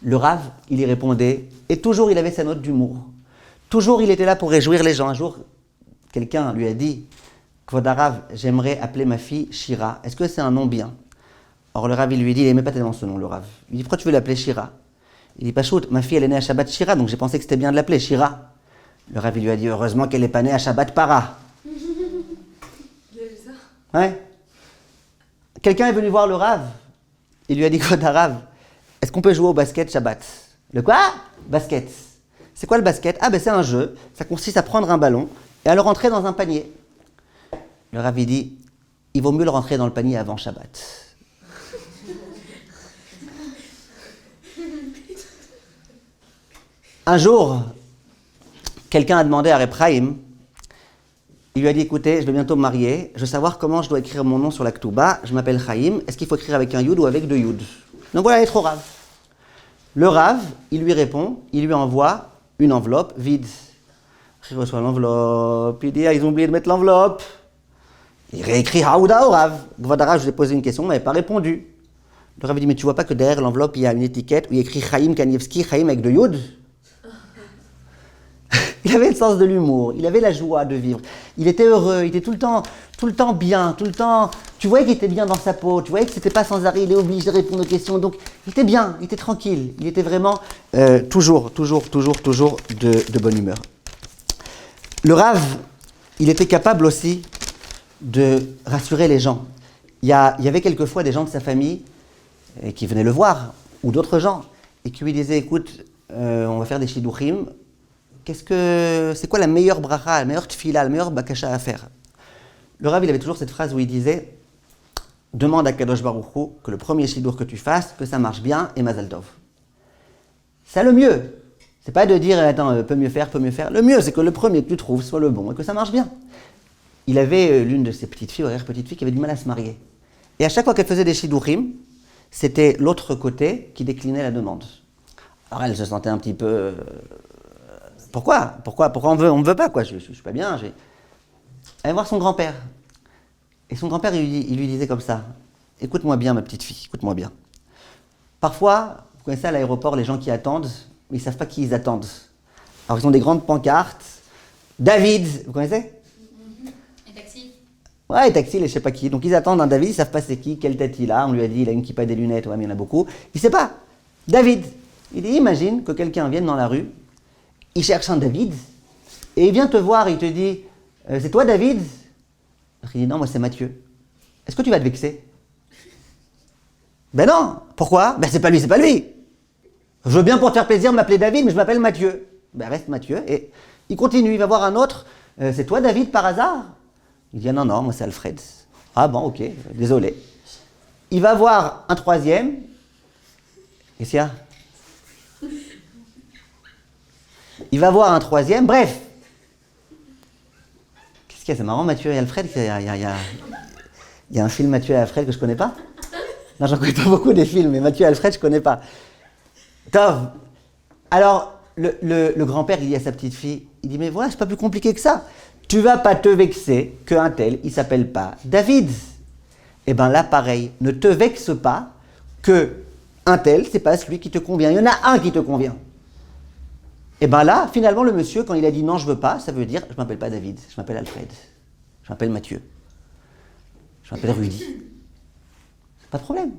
le Rav, il y répondait. Et toujours, il avait sa note d'humour. Toujours, il était là pour réjouir les gens. Un jour, quelqu'un lui a dit, Kvod Harav, j'aimerais appeler ma fille Shira. Est-ce que c'est un nom bien? Or, le Rav, il lui dit, il n'aimait pas tellement ce nom, le Rav. Il dit, pourquoi tu veux l'appeler Shira? Il dit, Pachout, ma fille, elle est née à Shabbat Shira, donc j'ai pensé que c'était bien de l'appeler Shira. Le Rav, il lui a dit, heureusement qu'elle n'est pas née à Shabbat Para. Il a vu ça? Ouais. Quelqu'un est venu voir le Rav. Il lui a dit, Kvod Harav, est-ce qu'on peut jouer au basket Shabbat? Le quoi? Basket. C'est quoi le basket? Ah ben c'est un jeu. Ça consiste à prendre un ballon et à le rentrer dans un panier. Le Rav, il dit, il vaut mieux le rentrer dans le panier avant Shabbat. Un jour, quelqu'un a demandé à Reb Chaim, il lui a dit, écoutez, je vais bientôt me marier, je veux savoir comment je dois écrire mon nom sur la Ketouba, je m'appelle Chaim, est-ce qu'il faut écrire avec un yud ou avec 2 yud? Donc voilà, il est trop Rav. Le Rav, il lui répond, il lui envoie une enveloppe vide. Il reçoit l'enveloppe, il dit, ah, ils ont oublié de mettre l'enveloppe. Il réécrit Haouda au Rav. Kvod Harav, je lui ai posé une question, il m'avait pas répondu. Le Rav dit, mais tu vois pas que derrière l'enveloppe, il y a une étiquette où il y a écrit Chaim Kanievski, Chaim avec 2 Yud. Il avait le sens de l'humour, il avait la joie de vivre. Il était heureux, il était tout le temps bien, tout le temps... Tu voyais qu'il était bien dans sa peau, tu voyais que c'était pas sans arrêt, il est obligé de répondre aux questions. Donc, il était bien, il était tranquille, il était vraiment toujours de bonne humeur. Le Rav, il était capable aussi de rassurer les gens. Il y avait quelquefois des gens de sa famille qui venaient le voir, ou d'autres gens, et qui lui disaient, écoute, on va faire des shidduchim, c'est quoi la meilleure bracha, la meilleure tfila, la meilleure bakasha à faire? Le Rav, il avait toujours cette phrase où il disait, demande à Kadosh Baruch Hu que le premier shidduch que tu fasses, que ça marche bien, et Mazal Tov. C'est le mieux. C'est pas de dire, attends, peut mieux faire. Le mieux, c'est que le premier que tu trouves soit le bon, et que ça marche bien. Il avait l'une de ses petites filles, petite fille, qui avait du mal à se marier. Et à chaque fois qu'elle faisait des shidduchim, c'était l'autre côté qui déclinait la demande. Alors elle se sentait un petit peu... Pourquoi on me veut pas, quoi. Je suis pas bien. Elle allait voir son grand-père. Et son grand-père, il lui disait comme ça, écoute-moi bien, ma petite fille, écoute-moi bien. Parfois, vous connaissez à l'aéroport les gens qui attendent, mais ils ne savent pas qui ils attendent. Alors ils ont des grandes pancartes. David, vous connaissez? Et taxi? Ouais, et taxi, je ne sais pas qui. Donc ils attendent un David, ils ne savent pas c'est qui, quelle tête il a. On lui a dit, il a une kippa, des lunettes, ouais, mais il y en a beaucoup. Il ne sait pas. David. Il dit, imagine que quelqu'un vienne dans la rue, il cherche un David, et il vient te voir, il te dit, c'est toi David? Il dit, non, moi c'est Mathieu. Est-ce que tu vas te vexer? Ben non. Pourquoi? Ben c'est pas lui. Je veux bien pour te faire plaisir m'appeler David, mais je m'appelle Mathieu. Ben reste Mathieu. Et il continue, il va voir un autre. C'est toi David par hasard? Il dit, non, moi c'est Alfred. Ah bon, ok, désolé. Il va voir un troisième. Qu'est-ce qu'il y a? Il va voir un troisième, bref. Qu'est-ce qu'il y a? C'est marrant, Mathieu et Alfred. Il y a un film Mathieu et Alfred que je connais pas. Non, j'en connais pas beaucoup des films, mais Mathieu et Alfred, je connais pas. Tov. Alors, le grand-père, il dit à sa petite fille, il dit, mais voilà, c'est pas plus compliqué que ça. Tu vas pas te vexer qu'un tel, il s'appelle pas David. Eh bien là, pareil, ne te vexe pas que un tel, c'est pas celui qui te convient. Il y en a un qui te convient. Et bien là, finalement, le monsieur, quand il a dit non, je veux pas, ça veut dire, je m'appelle pas David, je m'appelle Alfred, je m'appelle Mathieu, je m'appelle Rudy. Pas de problème.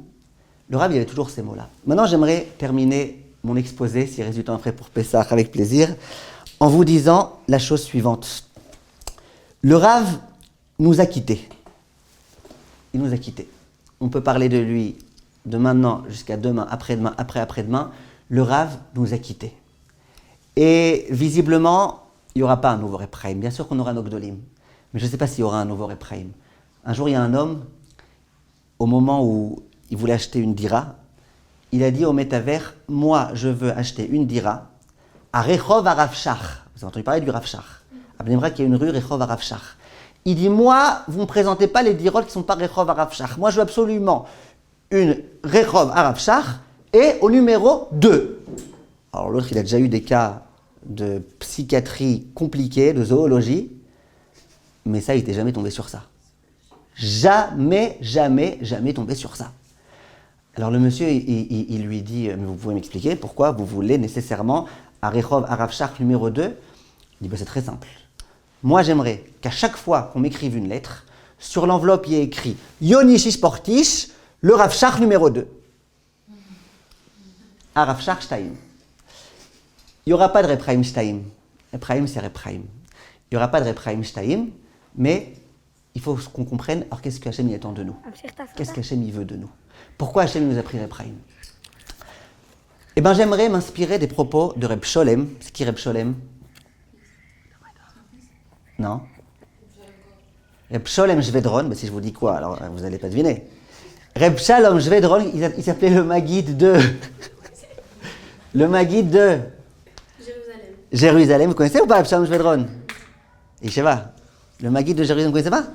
Le Rav, il avait toujours ces mots-là. Maintenant, j'aimerais terminer mon exposé, si il reste du temps après pour Pessah, avec plaisir, en vous disant la chose suivante. Le Rav nous a quittés. Il nous a quittés. On peut parler de lui de maintenant jusqu'à demain, après-demain, après-après-demain. Le Rav nous a quittés. Et visiblement, il n'y aura pas un nouveau Reb Chaim. Bien sûr qu'on aura un Ogdolim, mais je ne sais pas s'il y aura un nouveau Reb Chaim. Un jour, il y a un homme, au moment où il voulait acheter une dira, il a dit au métavers, moi, je veux acheter une dira à Rehov Arav Shach. Vous avez entendu parler du Rav Shach. À Bnei Brak, il y a une rue Rehov Arav Shach. Il dit, moi, vous ne me présentez pas les dirotes qui ne sont pas Rehov Arav Shach. Moi, je veux absolument une Rehov Arav Shach et au numéro 2. Alors l'autre, il a déjà eu des cas de psychiatrie compliqués, de zoologie, mais ça, il n'était jamais tombé sur ça. Jamais tombé sur ça. Alors le monsieur, il lui dit, mais vous pouvez m'expliquer pourquoi vous voulez nécessairement à Rehov Arav Shach numéro 2? Il dit, c'est très simple. Moi, j'aimerais qu'à chaque fois qu'on m'écrive une lettre, sur l'enveloppe, il y ait écrit Yoni Shish Portish, le Rav Shach numéro 2. Arav Shach Shtaim. Il n'y aura pas de Reb Chaim Shtaim. Reb Chaim, c'est Reb Chaim. Il n'y aura pas de Reb Chaim Shtaim, mais il faut qu'on comprenne, alors qu'est-ce qu'Hachem y attend de nous? Qu'est-ce qu'Hachem y veut de nous? Pourquoi Hachem nous a pris Reb Chaim? Eh bien, j'aimerais m'inspirer des propos de Reb Sholem. C'est qui Reb Sholem? Non? Reb Sholem Shvedron, ben si je vous dis quoi, alors vous n'allez pas deviner. Reb Shalom Shvedron, il s'appelait le Maguide de... le Maguide de... Jérusalem, vous connaissez ou pas Reb Shalom Shvedron? Yeshiva. Le Maguide de Jérusalem, vous ne connaissez pas?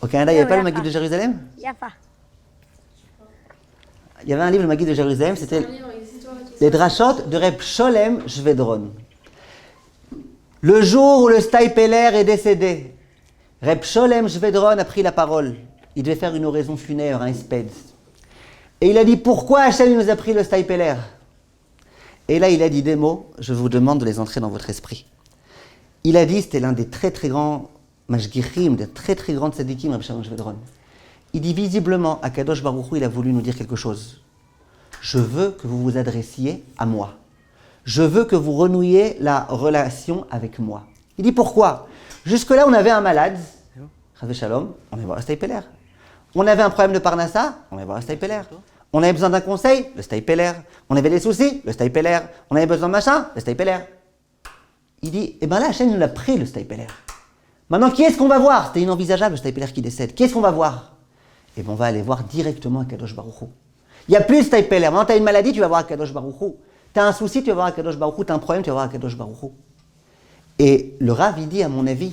Au Canada, il n'y avait pas le Maguide de Jérusalem? Il n'y a pas. Il y avait un livre, le Maguide de Jérusalem, c'était les drachot de Reb Sholem Shvedron. Le jour où le Staipeler est décédé, Reb Sholem Shvedron a pris la parole. Il devait faire une oraison funèbre, un espède. Et il a dit, pourquoi Hachem nous a pris le Staïpeler? Et là, il a dit des mots, je vous demande de les entrer dans votre esprit. Il a dit, c'était l'un des très très grands mashgichim, des très très grands tzadikim, Rabbi Shalom Shvedron. Il dit visiblement, à Kadosh Baruch Hu, il a voulu nous dire quelque chose. Je veux que vous vous adressiez à moi. Je veux que vous renouiez la relation avec moi. Il dit pourquoi? Jusque-là, on avait un malade, Rabbi Shalom, on allait voir le Staïpeler. On avait un problème de Parnassa, on allait voir le Staïpeler. On avait besoin d'un conseil, le Staïpeler. On avait des soucis, le Staïpeler. On avait besoin de machin, le Staïpeler. Il dit, eh bien là, Hachem nous l'a pris, le Staïpeler. Maintenant, qui est-ce qu'on va voir? C'était inenvisageable, le Staïpeler qui décède. Qui est-ce qu'on va voir? Eh bien, on va aller voir directement à Kadosh Baruch Hu. Il n'y a plus le Staïpeler. Maintenant, tu as une maladie, tu vas voir à Kadosh Baruch Hu. Tu as un souci, tu vas voir à Kadosh Baruch Hu. Tu as un problème, tu vas voir à Kadosh Baruch Hu. Et le Rav, il dit, à mon avis,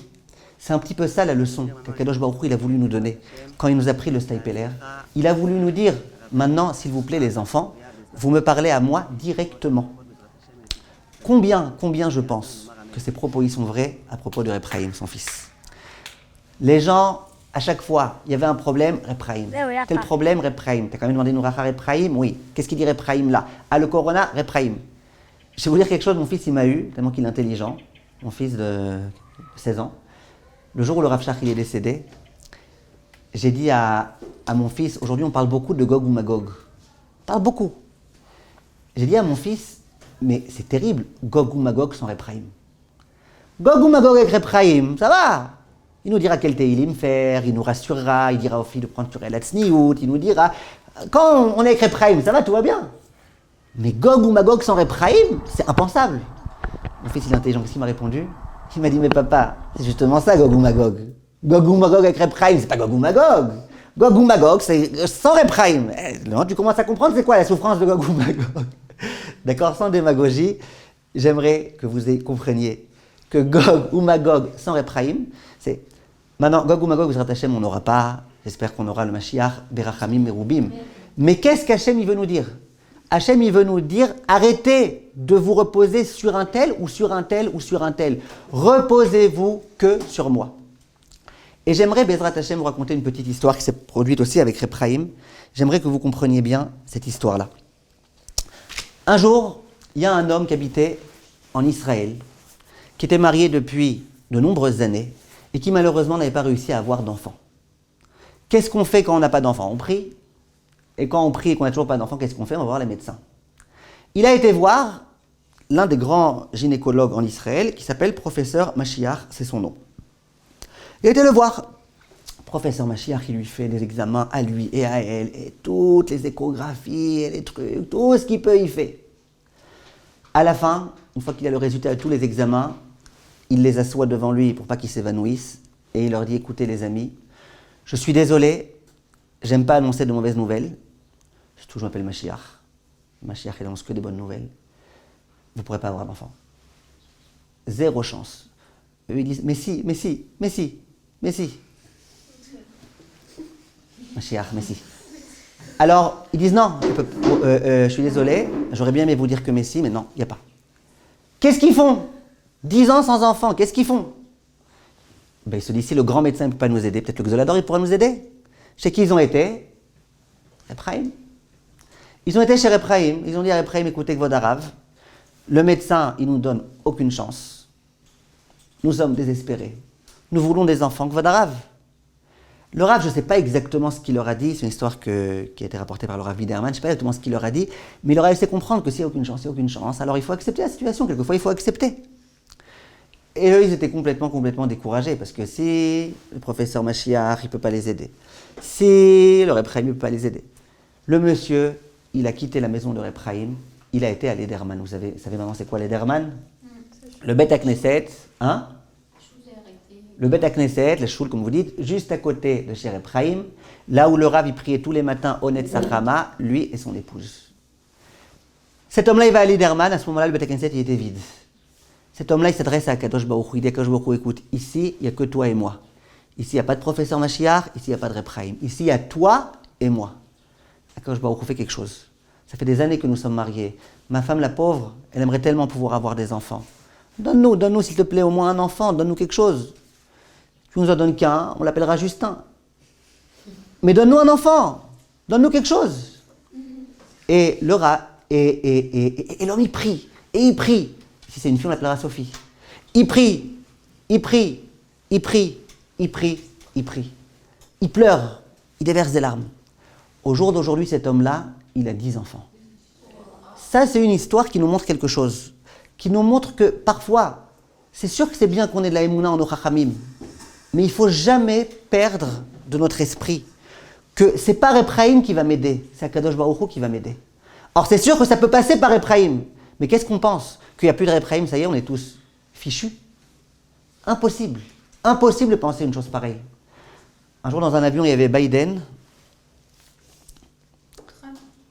c'est un petit peu ça la leçon que Kadosh Baruch Hu, il a voulu nous donner. Quand il nous a pris le Staïpeler, il a voulu nous dire, maintenant, s'il vous plaît, les enfants, vous me parlez à moi directement. Combien je pense que ces propos ils sont vrais à propos de Repraïm, son fils. Les gens, à chaque fois, il y avait un problème, Repraïm. Quel problème, Repraïm? Tu as quand même demandé une racha Repraïm? Oui. Qu'est-ce qu'il dit Repraïm là? Ah, le Corona, Repraïm. Je vais vous dire quelque chose, mon fils il m'a eu, tellement qu'il est intelligent, mon fils de 16 ans. Le jour où le Rav Shach il est décédé, j'ai dit à mon fils, aujourd'hui on parle beaucoup de Gog ou Magog. On parle beaucoup. J'ai dit à mon fils, mais c'est terrible, Gog ou Magog sans Repraïm. Gog ou Magog avec Repraïm, ça va. Il nous dira quel Teilim faire, il nous rassurera, il dira aux filles de prendre sur El Tzniut, il nous dira, quand on est avec Repraïm, ça va, tout va bien. Mais Gog ou Magog sans Repraïm, c'est impensable. Mon fils il est intelligent, qu'est-ce qu'il m'a répondu? Il m'a dit, mais papa, c'est justement ça Gog ou Magog. Gog ou Magog avec Repraïm, c'est pas Gog ou Magog. Gog ou Magog, c'est sans Repraïm. Tu commences à comprendre c'est quoi la souffrance de Gog ou Magog. D'accord, sans démagogie, j'aimerais que vous compreniez que Gog ou Magog sans Repraïm, c'est... Maintenant, Gog ou Magog, vous Hashem, on n'aura pas, j'espère qu'on aura le Mashiach, Berachamim, Merubim. Mais qu'est-ce qu'Hachem il veut nous dire? Hachem il veut nous dire, arrêtez de vous reposer sur un tel ou sur un tel ou sur un tel. Reposez-vous que sur moi. Et j'aimerais, Bezrat Hachem, vous raconter une petite histoire qui s'est produite aussi avec Repraïm. J'aimerais que vous compreniez bien cette histoire-là. Un jour, il y a un homme qui habitait en Israël, qui était marié depuis de nombreuses années et qui malheureusement n'avait pas réussi à avoir d'enfant. Qu'est-ce qu'on fait quand on n'a pas d'enfant? On prie. Et quand on prie et qu'on n'a toujours pas d'enfant, qu'est-ce qu'on fait? On va voir les médecins. Il a été voir l'un des grands gynécologues en Israël qui s'appelle Professeur Mashiach, c'est son nom. Il a été le voir. Professeur Mashiach, il lui fait des examens à lui et à elle, et toutes les échographies, et les trucs, tout ce qu'il peut, il fait. À la fin, une fois qu'il a le résultat de tous les examens, il les assoit devant lui pour pas qu'ils s'évanouissent, et il leur dit, écoutez les amis, je suis désolé, j'aime pas annoncer de mauvaises nouvelles, je m'appelle Mashiach. Mashiach, il annonce que des bonnes nouvelles. Vous ne pourrez pas avoir d'enfant. Zéro chance. Eux, ils disent, mais si. Mashiach, mais si. Alors, ils disent non, je suis désolé, j'aurais bien aimé vous dire que mais si, mais non, il n'y a pas. Qu'est-ce qu'ils font? 10 ans sans enfant, qu'est-ce qu'ils font? Ben, ils se disent, si le grand médecin ne peut pas nous aider, peut-être le Xolador, il pourra nous aider. Chez qui ils ont été? Repraïm. Ils ont été chez Repraïm, ils ont dit à Repraïm, écoutez, Kvodarav, le médecin, il nous donne aucune chance. Nous sommes désespérés. Nous voulons des enfants, Kvodarav. Le Rav, je ne sais pas exactement ce qu'il leur a dit, c'est une histoire qui a été rapportée par le Rav Widerman, je ne sais pas exactement ce qu'il leur a dit, mais il leur a laissé comprendre que s'il n'y a aucune chance, il n'y a aucune chance, alors il faut accepter la situation, quelquefois il faut accepter. Et eux, ils étaient complètement découragés, parce que si le professeur Mashiach, il ne peut pas les aider, si le Repraïm ne peut pas les aider, le monsieur, il a quitté la maison de Repraïm, il a été à l'Ederman. Vous savez maintenant c'est quoi l'Ederman? Le Bet HaKnesset, hein? Le Bet HaKnesset, le Shul, comme vous dites, juste à côté de chez Repraïm, là où le Rav il priait tous les matins au Netzach Hama, lui et son épouse. Cet homme-là, il va à l'Ederman, à ce moment-là, le Bet HaKnesset, il était vide. Cet homme-là, il s'adresse à Kadosh Baruch Hu, il dit à Kadosh Baruch Hu, écoute, ici, il n'y a que toi et moi. Ici, il n'y a pas de professeur Mashiach, ici, il n'y a pas de Repraïm. Ici, il y a toi et moi. Kadosh Baruch Hu fait quelque chose. Ça fait des années que nous sommes mariés. Ma femme, la pauvre, elle aimerait tellement pouvoir avoir des enfants. Donne-nous, s'il te plaît, au moins un enfant, donne-nous quelque chose. Tu nous en donnes qu'un, on l'appellera Justin. Mais donne-nous un enfant, donne-nous quelque chose. Et le rat, et l'homme il prie, et il prie. Si c'est une fille, on l'appellera Sophie. Il prie, il prie, il prie, il prie, il prie. Il pleure, il déverse des larmes. Au jour d'aujourd'hui, cet homme-là, il a 10 enfants. Ça, c'est une histoire qui nous montre quelque chose. Qui nous montre que parfois, c'est sûr que c'est bien qu'on ait de la émouna en nos chachamim, mais il ne faut jamais perdre de notre esprit que c'est pas Ephraïm qui va m'aider, c'est Akadosh Baruch Hu qui va m'aider. Or, c'est sûr que ça peut passer par Ephraïm, mais qu'est-ce qu'on pense? Qu'il n'y a plus de Ephraïm, ça y est, on est tous fichus? Impossible. Impossible de penser une chose pareille. Un jour, dans un avion, il y avait Biden,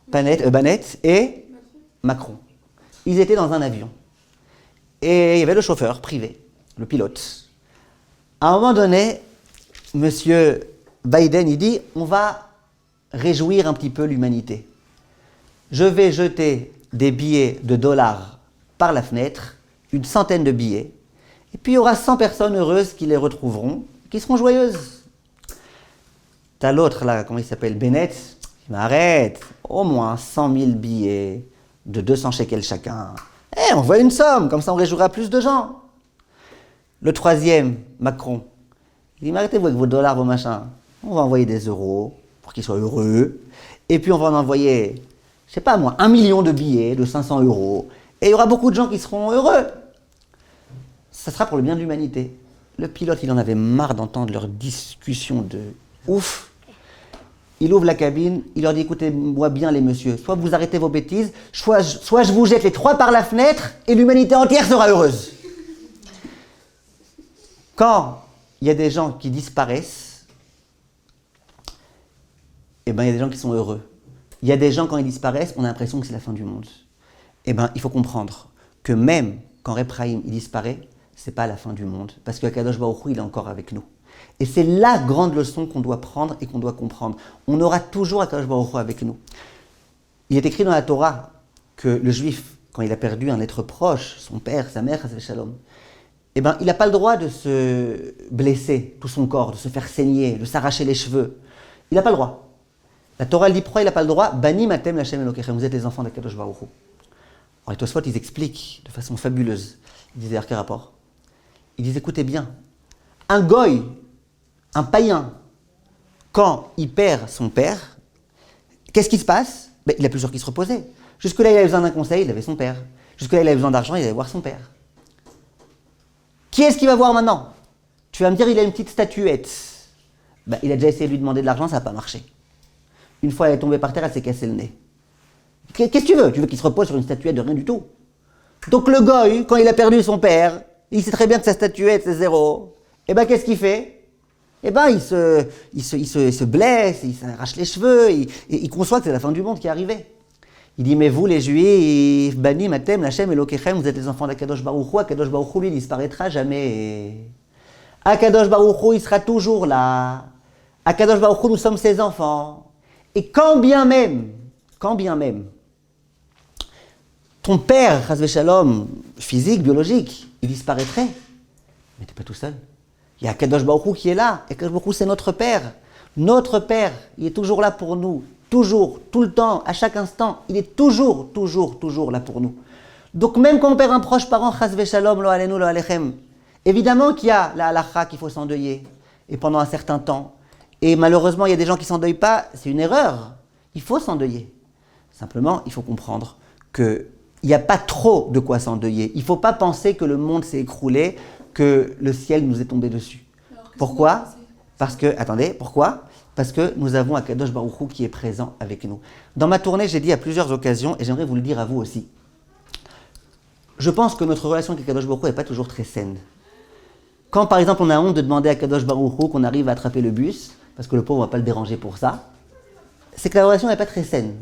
Bennett et Macron. Ils étaient dans un avion. Et il y avait le chauffeur privé, le pilote. À un moment donné, monsieur Biden, il dit, on va réjouir un petit peu l'humanité. Je vais jeter des billets de dollars par la fenêtre, une centaine de billets, et puis il y aura 100 personnes heureuses qui les retrouveront, qui seront joyeuses. T'as l'autre là, comment il s'appelle, Bennett, il m'arrête, au moins 100 000 billets de 200 shekels chacun. On voit une somme, comme ça on réjouira plus de gens. Le troisième, Macron, il dit, arrêtez-vous avec vos dollars, vos machins. On va envoyer des euros pour qu'ils soient heureux. Et puis on va en envoyer, je sais pas moi, 1 million de billets de 500 euros. Et il y aura beaucoup de gens qui seront heureux. Ça sera pour le bien de l'humanité. Le pilote, il en avait marre d'entendre leur discussion de ouf. Il ouvre la cabine, il leur dit, écoutez-moi bien les messieurs, soit vous arrêtez vos bêtises, soit je vous jette les 3 par la fenêtre et l'humanité entière sera heureuse. Quand il y a des gens qui disparaissent, eh ben, il y a des gens qui sont heureux. Il y a des gens, quand ils disparaissent, on a l'impression que c'est la fin du monde. Eh ben, il faut comprendre que même quand Ephraïm il disparaît, c'est pas la fin du monde, parce que Akadosh Baruch Hu, il est encore avec nous. Et c'est la grande leçon qu'on doit prendre et qu'on doit comprendre. On aura toujours Akadosh Baruch Hu avec nous. Il est écrit dans la Torah que le juif, quand il a perdu un être proche, son père, sa mère, Chas Shalom, eh ben, il n'a pas le droit de se blesser tout son corps, de se faire saigner, de s'arracher les cheveux. Il n'a pas le droit. La Torah elle dit pourquoi il n'a pas le droit. Bani matem lachem elokechem, vous êtes les enfants d'Akadosh Baruch Hu. Alors les Tosfot, ils expliquent de façon fabuleuse. Ils disaient, quel rapport? Ils disent, écoutez bien, un goy, un païen, quand il perd son père, qu'est-ce qui se passe? Il n'a plus sur qui se reposer. Jusque-là, il avait besoin d'un conseil, il avait son père. Jusque-là, il avait besoin d'argent, il allait voir son père. Qui est-ce qu'il va voir maintenant? Tu vas me dire, il a une petite statuette. Il a déjà essayé de lui demander de l'argent, ça n'a pas marché. Une fois, elle est tombée par terre, elle s'est cassé le nez. Qu'est-ce que tu veux? Tu veux qu'il se repose sur une statuette de rien du tout? Donc le goy, quand il a perdu son père, il sait très bien que sa statuette, c'est 0. Et qu'est-ce qu'il fait? Il se blesse, il s'arrache les cheveux, il conçoit que c'est la fin du monde qui est arrivée. Il dit, mais vous les Juifs, Bani, Matem, Lachem, Elokechem, vous êtes les enfants d'Akadosh Baruch Hu, Akadosh Baruch Hu, lui, il disparaîtra jamais. Akadosh Baruch Hu, il sera toujours là. Akadosh Baruch Hu, nous sommes ses enfants. Et quand bien même, ton père, Chas Shalom, physique, biologique, il disparaîtrait, mais tu n'es pas tout seul. Il y a Akadosh Baruch Hu qui est là. Akadosh Baruch Hu, c'est notre père. Notre père, il est toujours là pour nous. Toujours, tout le temps, à chaque instant. Il est toujours là pour nous. Donc même quand on perd un proche parent, Chas Shalom, lo alenu, lo alechem, évidemment qu'il y a la halakha qu'il faut s'endeuiller. Et pendant un certain temps. Et malheureusement, il y a des gens qui ne s'endeuillent pas. C'est une erreur. Il faut s'endeuiller. Simplement, il faut comprendre qu'il n'y a pas trop de quoi s'endeuiller. Il ne faut pas penser que le monde s'est écroulé, que le ciel nous est tombé dessus. Pourquoi? Pourquoi? Parce que nous avons Akadosh Baruch Hu qui est présent avec nous. Dans ma tournée, j'ai dit à plusieurs occasions, et j'aimerais vous le dire à vous aussi, je pense que notre relation avec Akadosh Baruch Hu n'est pas toujours très saine. Quand par exemple on a honte de demander à Akadosh Baruch Hu qu'on arrive à attraper le bus, parce que le pauvre ne va pas le déranger pour ça, c'est que la relation n'est pas très saine.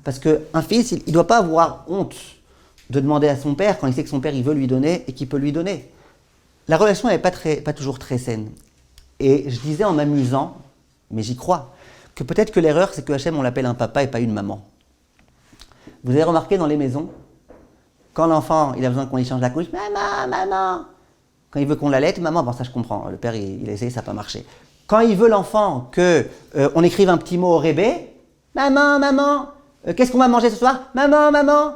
Parce qu'un fils, il ne doit pas avoir honte de demander à son père quand il sait que son père il veut lui donner et qu'il peut lui donner. La relation n'est pas toujours très saine. Et je disais en m'amusant, mais j'y crois, que peut-être que l'erreur, c'est que Hachem, on l'appelle un papa et pas une maman. Vous avez remarqué dans les maisons, quand l'enfant il a besoin qu'on lui change la couche, maman. Quand il veut qu'on l'allaite, maman, bon ça je comprends, le père il a essayé, ça n'a pas marché. Quand il veut l'enfant qu'on écrive un petit mot au rébé, maman, Qu'est-ce qu'on va manger ce soir? Maman, maman.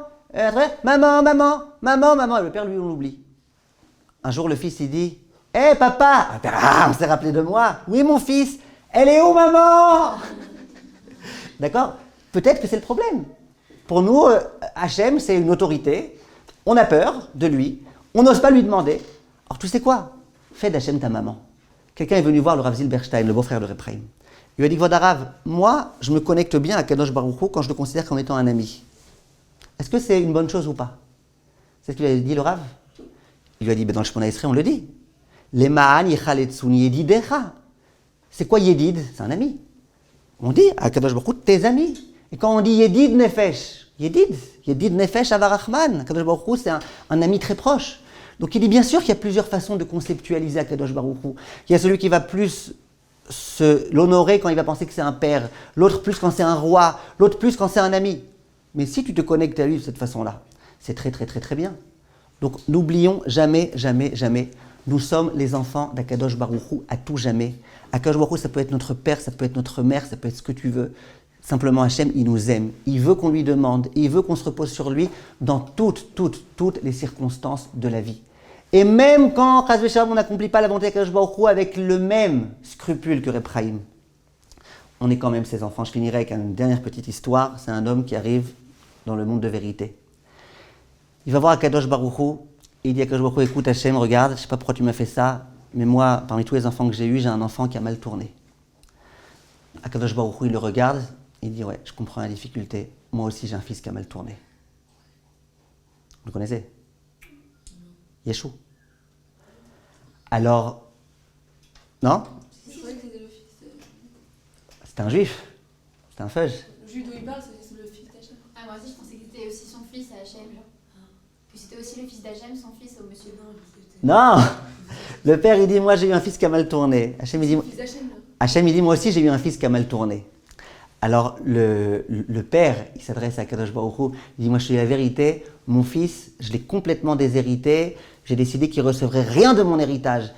Maman, maman, maman, maman. Et le père, lui, on l'oublie. Un jour, le fils, il dit, hé, papa. Le père, on s'est rappelé de moi. Oui, mon fils. Elle est où, maman? D'accord? Peut-être que c'est le problème. Pour nous, Hachem, c'est une autorité. On a peur de lui. On n'ose pas lui demander. Alors, tu sais quoi? Fais d'Hachem ta maman. Quelqu'un est venu voir le Rav Zilberstein, le beau-frère de Reb Chaim. Il lui a dit, Vodarav, moi, je me connecte bien à Kadosh Baruch Hu quand je le considère comme étant un ami. Est-ce que c'est une bonne chose ou pas? C'est ce qu'il a dit, le Rav. Il lui a dit, dans le Shemona Esrei, on le dit. Les ma'an yichaletzun yedidecha. C'est quoi Yedid? C'est un ami. On dit à Kadosh Baruch Hu, tes amis. Et quand on dit Yedid Nefesh, Yedid Nefesh Avarachman, Kadosh Baruch Hu, c'est un ami très proche. Donc il dit bien sûr qu'il y a plusieurs façons de conceptualiser Akadosh Baruch Hu. Il y a celui qui va plus l'honorer quand il va penser que c'est un père, l'autre plus quand c'est un roi, l'autre plus quand c'est un ami. Mais si tu te connectes à lui de cette façon-là, c'est très très très très bien. Donc n'oublions jamais, jamais, jamais, nous sommes les enfants d'Akadosh Baruch Hu à tout jamais. Akadosh Baruch Hu, ça peut être notre père, ça peut être notre mère, ça peut être ce que tu veux. Simplement, Hachem, il nous aime. Il veut qu'on lui demande, il veut qu'on se repose sur lui dans toutes les circonstances de la vie. Et même quand, Chas v'Shalom, on n'accomplit pas la volonté d'Akadosh Baruch Hu avec le même scrupule que Reb Chaim, on est quand même ses enfants. Je finirai avec une dernière petite histoire. C'est un homme qui arrive dans le monde de vérité. Il va voir Akadosh Baruch Hu, et il dit à Akadosh Baruch Hu, écoute Hachem, regarde, je ne sais pas pourquoi tu m'as fait ça, mais moi, parmi tous les enfants que j'ai eus, j'ai un enfant qui a mal tourné. Akadosh Baruch Hu, il le regarde, il dit, ouais, je comprends la difficulté, moi aussi j'ai un fils qui a mal tourné. Vous le connaissez? Yeshua. Alors, non? C'est vrai que c'était le fils. C'était un juif, c'était un feuge. Le juif dont il parle, c'est le fils d'Hachem. Ah, moi aussi, je pensais que c'était aussi son fils à Hachem. Que c'était aussi le fils d'Hachem, son fils au monsieur. Non. Le père, il dit, moi j'ai eu un fils qui a mal tourné. Hachem, il dit, Le fils d'Hachem, là. Hachem, il dit, moi aussi j'ai eu un fils qui a mal tourné. Alors le père, il s'adresse à Kadosh Baruch Hu, il dit, moi je te dis la vérité, mon fils, je l'ai complètement déshérité, j'ai décidé qu'il ne recevrait rien de mon héritage.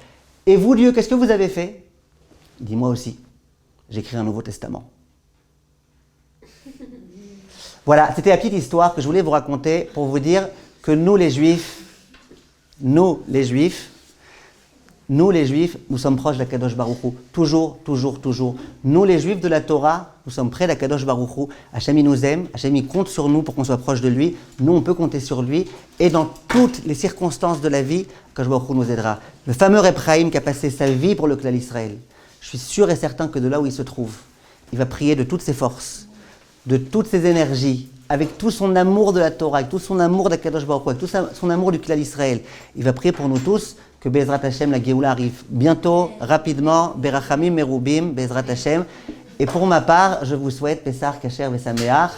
Et vous, Dieu, qu'est-ce que vous avez fait? Il dit, moi aussi, j'ai écrit un Nouveau Testament. Voilà, c'était la petite histoire que je voulais vous raconter pour vous dire que nous les Juifs, nous sommes proches d'Akadosh Baruch Hu. Toujours. Nous, les Juifs de la Torah, nous sommes près d'Akadosh Baruch Hu. Hachem, il nous aime. Hachem, il compte sur nous pour qu'on soit proche de lui. Nous, on peut compter sur lui. Et dans toutes les circonstances de la vie, Akadosh Baruch Hu nous aidera. Le fameux Reb Chaim qui a passé sa vie pour le clan Israël. Je suis sûr et certain que de là où il se trouve, il va prier de toutes ses forces, de toutes ses énergies, avec tout son amour de la Torah, avec tout son amour d'Akadosh Baruch Hu, avec tout son amour du clan Israël. Il va prier pour nous tous que Bezrat Hashem, la Géoula arrive bientôt, rapidement, Berachamim Merubim, Bezrat Hashem. Et pour ma part, je vous souhaite Pessar, Kacher, Vesameach.